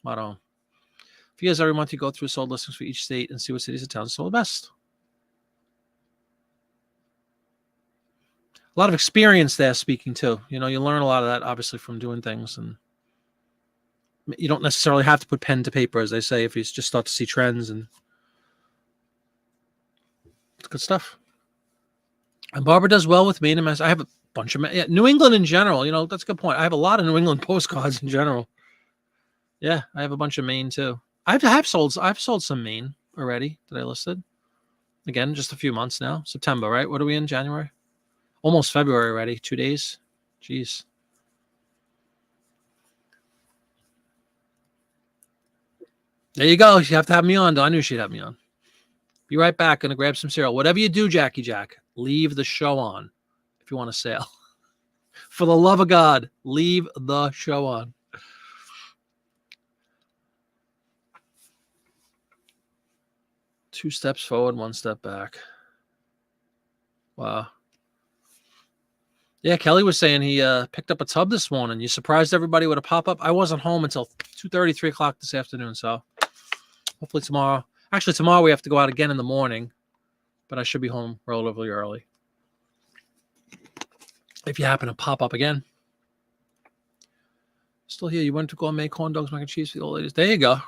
motto. If you guys every month you go through sold listings for each state and see what cities and towns sold best. A lot of experience there speaking too. You know, you learn a lot of that obviously from doing things, and you don't necessarily have to put pen to paper, as they say, if you just start to see trends, and it's good stuff. And Barbara does well with Maine and Mass. I have a bunch of New England in general. You know, that's a good point. I have a lot of New England postcards in general. Yeah, I have a bunch of Maine too. I've sold some Maine already that I listed. Again, just a few months now. September, right? What are we in? January? Almost February already. 2 days. Jeez. There you go. You have to have me on. I knew she'd have me on. Be right back. Gonna grab some cereal. Whatever you do, Jackie Jack, leave the show on if you want to sale. For the love of God, leave the show on. Two steps forward, 1 step back. Wow. Yeah, Kelly was saying he picked up a tub this morning. You surprised everybody with a pop-up? I wasn't home until 2:30, 3 o'clock this afternoon, so hopefully tomorrow. Actually, tomorrow we have to go out again in the morning, but I should be home relatively early. If you happen to pop up again. Still here. You went to gourmet corn dogs, mac and cheese for the old ladies. There you go.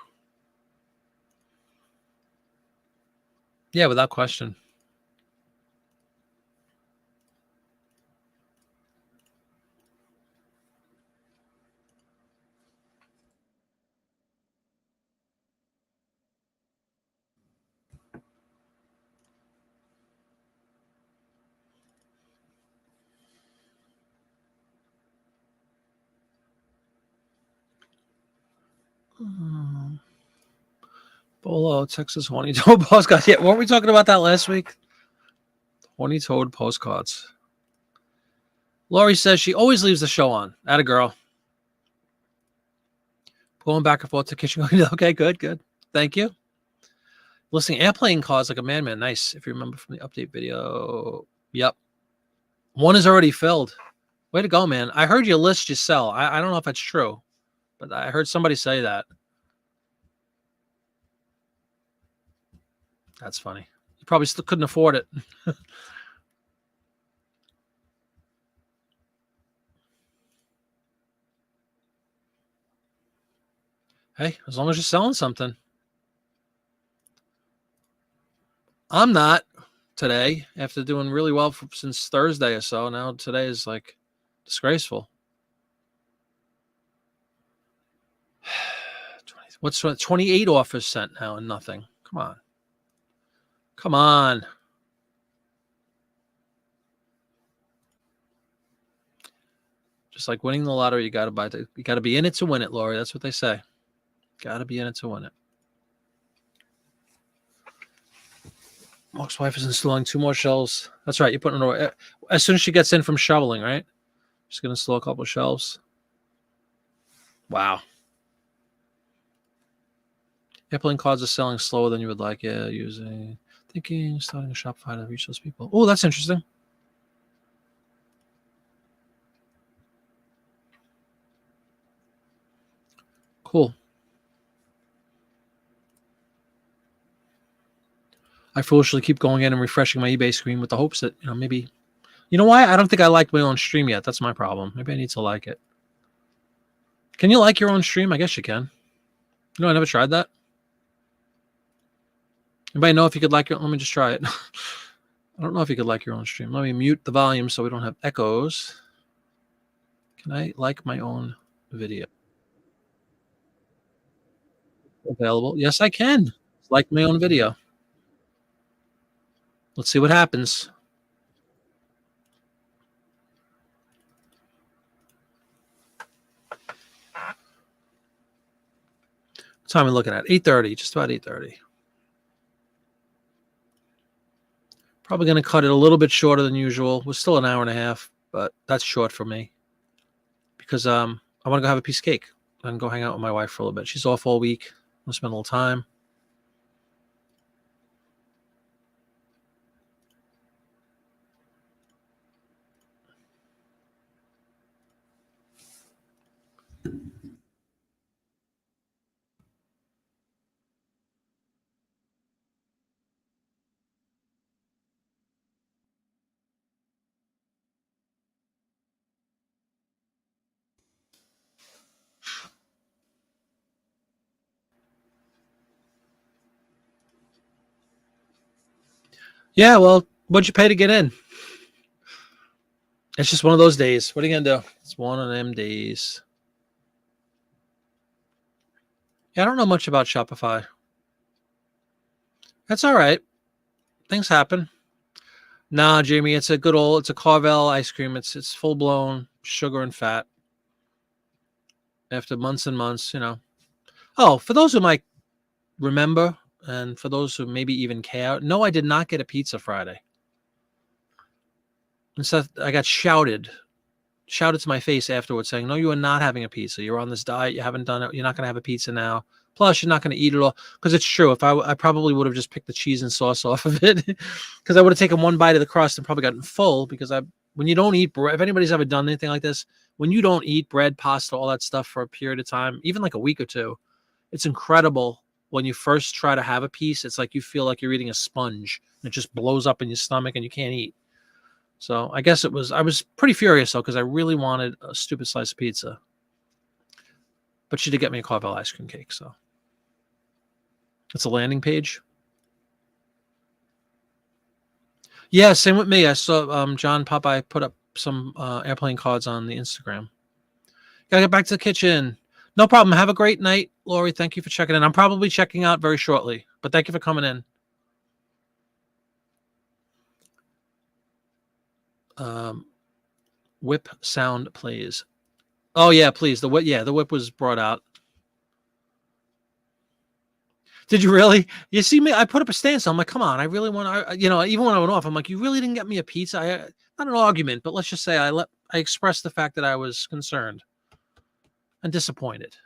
Yeah, without question. Bolo, Texas horny toad postcards. Yeah, weren't we talking about that last week? Horny toad postcards. Lori says she always leaves the show on. Atta girl. Going back and forth to kitchen. Okay, good. Thank you. Listing airplane cars like a madman. Nice. If you remember from the update video. Yep. One is already filled. Way to go, man. I heard you list, you sell. I don't know if that's true, but I heard somebody say that. That's funny. You probably still couldn't afford it. Hey, as long as you're selling something. I'm not today after doing really well since Thursday or so. Now today is like disgraceful. What's 28 offers sent now and nothing? Come on. Just like winning the lottery, you got to be in it to win it, Lori. That's what they say. Got to be in it to win it. Mark's wife is installing 2 more shelves. That's right. You're putting it away. As soon as she gets in from shoveling, right? She's going to install a couple of shelves. Wow. Airplane cards are selling slower than you would like. Yeah, thinking, starting a Shopify to reach those people. Oh, that's interesting. Cool. I foolishly keep going in and refreshing my eBay screen with the hopes that, maybe, you know why? I don't think I liked my own stream yet. That's my problem. Maybe I need to like it. Can you like your own stream? I guess you can. No, I never tried that. Anybody know if you could like your? Let me just try it. I don't know if you could like your own stream. Let me mute the volume so we don't have echoes. Can I like my own video? Available? Yes, I can. Like my own video. Let's see what happens. What time are we looking at? 8:30, just about 8:30. Probably going to cut it a little bit shorter than usual. We're still an hour and a half, but that's short for me because I want to go have a piece of cake and go hang out with my wife for a little bit. She's off all week. We'll spend a little time. Yeah, well, what'd you pay to get in? It's just one of those days. What are you going to do? It's one of them days. Yeah, I don't know much about Shopify. That's all right. Things happen. Nah, Jamie, it's a Carvel ice cream. It's full blown sugar and fat. After months and months, Oh, for those who might remember, and for those who maybe even care, no, I did not get a pizza Friday. Instead, I got shouted to my face afterwards saying, no, you are not having a pizza. You're on this diet. You haven't done it. You're not going to have a pizza now. Plus, you're not going to eat it all. Because it's true. If I probably would have just picked the cheese and sauce off of it because I would have taken one bite of the crust and probably gotten full because when you don't eat bread, if anybody's ever done anything like this, when you don't eat bread, pasta, all that stuff for a period of time, even like a week or two, it's incredible. When you first try to have a piece, it's like you feel like you're eating a sponge and it just blows up in your stomach and you can't eat. So I guess I was pretty furious though, because I really wanted a stupid slice of pizza. But she did get me a Carvel ice cream cake, so. It's a landing page. Yeah, same with me. I saw John Popeye put up some airplane cards on the Instagram. Gotta get back to the kitchen. No problem. Have a great night, Lori. Thank you for checking in. I'm probably checking out very shortly, but thank you for coming in. Whip sound plays. Oh yeah, please. The whip was brought out. Did you really? You see me? I put up a stance. I'm like, come on. I really want to. Even when I went off, I'm like, you really didn't get me a pizza. Not an argument, but let's just say I expressed the fact that I was concerned and disappointed.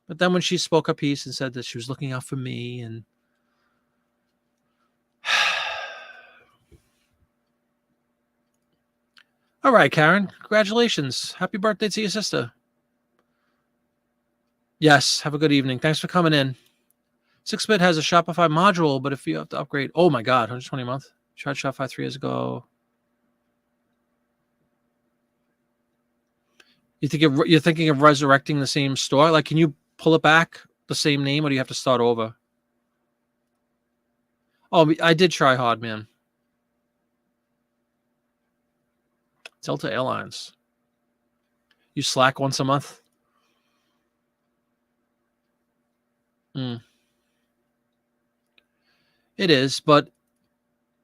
But then when she spoke a piece and said that she was looking out for me and all right, Karen, congratulations. Happy birthday to your sister. Yes, have a good evening. Thanks for coming in. 6-Bit has a Shopify module, but if you have to upgrade, oh my God, 120 a month. Tried Shopify 3 years ago. You're thinking of resurrecting the same store? Like, can you pull it back the same name, or do you have to start over? Oh, I did try hard, man. Delta Airlines. You Slack once a month? It is, but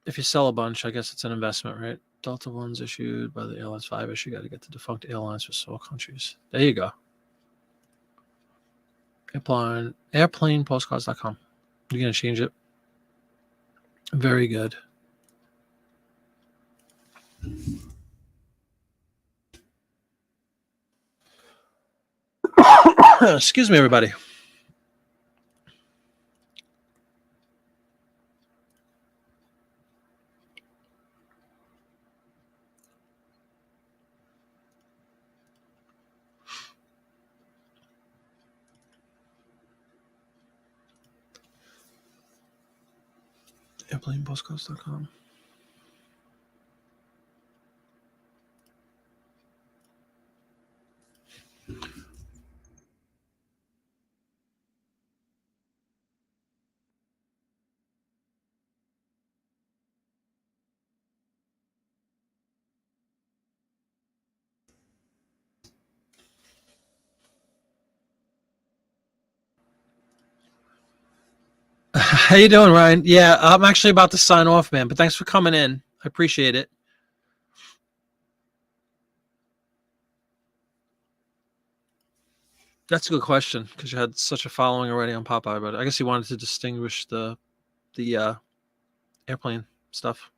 if you sell a bunch, I guess it's an investment, right? Delta one's issued by the airlines 5 issue. Got to get the defunct airlines for all countries. There you go. Airplanepostcards.com. You're going to change it? Very good. Excuse me, everybody. Airplanepostcards.com. How you doing, Ryan? Yeah, I'm actually about to sign off, man, but thanks for coming in. I appreciate it. That's a good question because you had such a following already on Popeye, but I guess you wanted to distinguish the airplane stuff.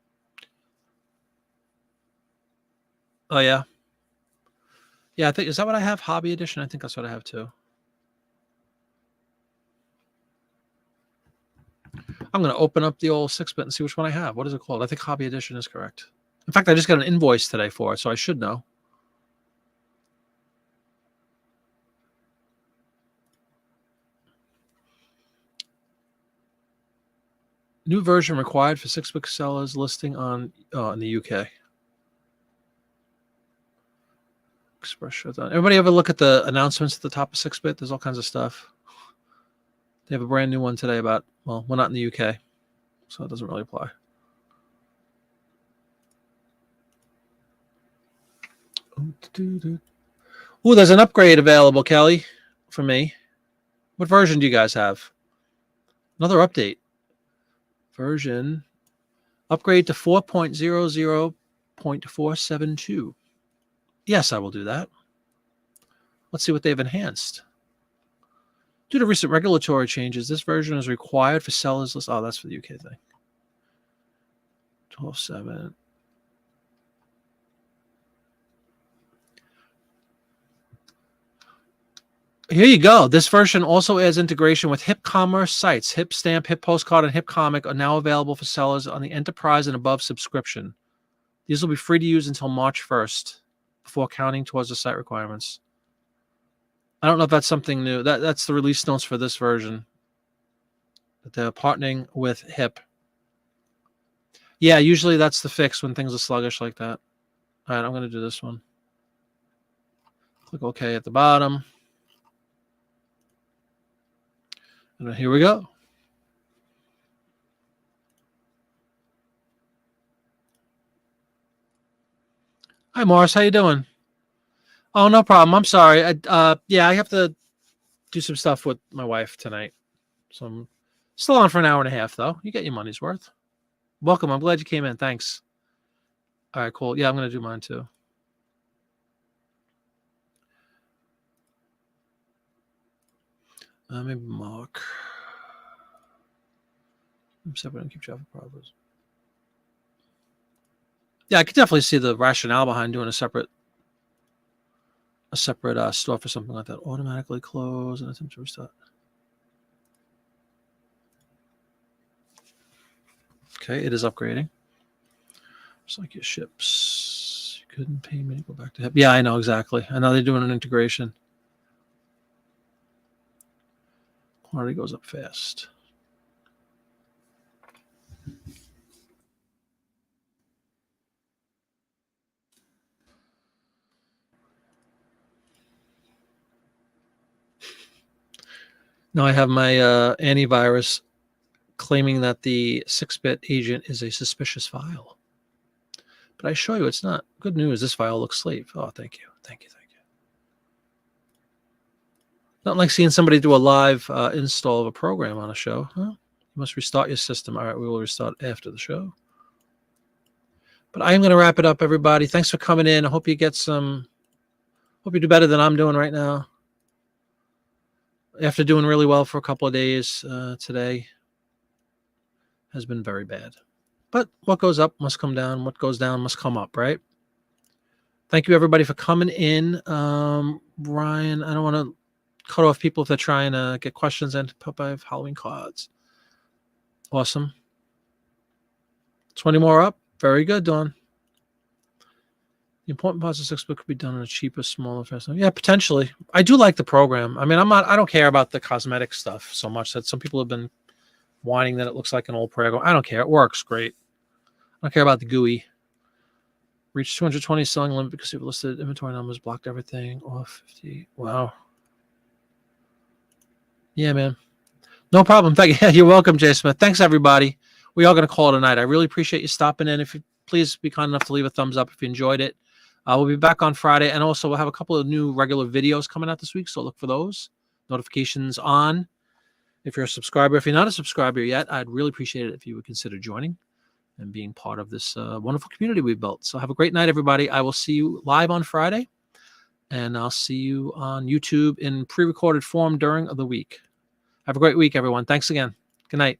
Oh yeah, yeah. I think is that what I have? Hobby edition. I think that's what I have too. I'm gonna open up the old 6-bit and see which one I have. What is it called? I think Hobby Edition is correct. In fact, I just got an invoice today for it, so I should know. New version required for 6-bit sellers listing on in the UK. Express shutdown. Everybody ever look at the announcements at the top of 6-bit? There's all kinds of stuff. They have a brand new one today about, well, we're not in the UK, so it doesn't really apply. Ooh, there's an upgrade available, Kelly, for me. What version do you guys have? Another update. Version upgrade to 4.00.472. Yes, I will do that. Let's see what they've enhanced. Due to recent regulatory changes, this version is required for sellers list. Oh, that's for the UK thing. 12.7. Here you go. This version also adds integration with Hip Commerce sites. Hip Stamp, Hip Postcard, and Hip Comic are now available for sellers on the Enterprise and above subscription. These will be free to use until March 1st before counting towards the site requirements. I don't know if that's something new. That's the release notes for this version. But they're partnering with Hip. Yeah, usually that's the fix when things are sluggish like that. All right, I'm going to do this one. Click OK at the bottom. And here we go. Hi, Morris. How you doing? Oh, no problem. I'm sorry. Yeah, I have to do some stuff with my wife tonight. So I'm still on for an hour and a half, though. You get your money's worth. Welcome. I'm glad you came in. Thanks. All right, cool. Yeah, I'm going to do mine, too. Maybe Mark. I'm separate and keep track of problems. Yeah, I could definitely see the rationale behind doing a separate store for something like that. Automatically close and attempt to restart. Okay, it is upgrading. Just like your ships. You couldn't pay me to go back to Hip. Yeah, I know exactly. I know they're doing an integration. Quantity goes up fast. Now I have my antivirus claiming that the 6-bit agent is a suspicious file. But I assure you it's not. Good news, this file looks safe. Oh, thank you. Thank you. Thank you. Not like seeing somebody do a live install of a program on a show. Huh? You must restart your system. All right, we will restart after the show. But I am going to wrap it up, everybody. Thanks for coming in. I hope you get some. Hope you do better than I'm doing right now. After doing really well for a couple of days, today has been very bad. But what goes up must come down. What goes down must come up, right? Thank you, everybody, for coming in. Ryan, I don't want to cut off people if they're trying to get questions into Popeye Halloween cards. Awesome. 20 more up. Very good, Dawn. The important parts of 6-bit could be done in a cheaper, smaller, faster. Yeah, potentially. I do like the program. I mean, I don't care about the cosmetic stuff so much that some people have been whining that it looks like an old program. I don't care. It works great. I don't care about the GUI. Reached 220 selling limit because you've listed inventory numbers, blocked everything. Off 50. Wow. Yeah, man. No problem. Thank you. You're welcome, Jay Smith. Thanks, everybody. We are going to call it a night. I really appreciate you stopping in. If you please be kind enough to leave a thumbs up if you enjoyed it. We'll be back on Friday, and also we'll have a couple of new regular videos coming out this week, so look for those. Notifications on. if you're a subscriber. If you're not a subscriber yet, I'd really appreciate it if you would consider joining and being part of this wonderful community we've built. So have a great night, everybody. I will see you live on Friday, and I'll see you on YouTube in pre-recorded form during the week. Have a great week, everyone. Thanks again. Good night.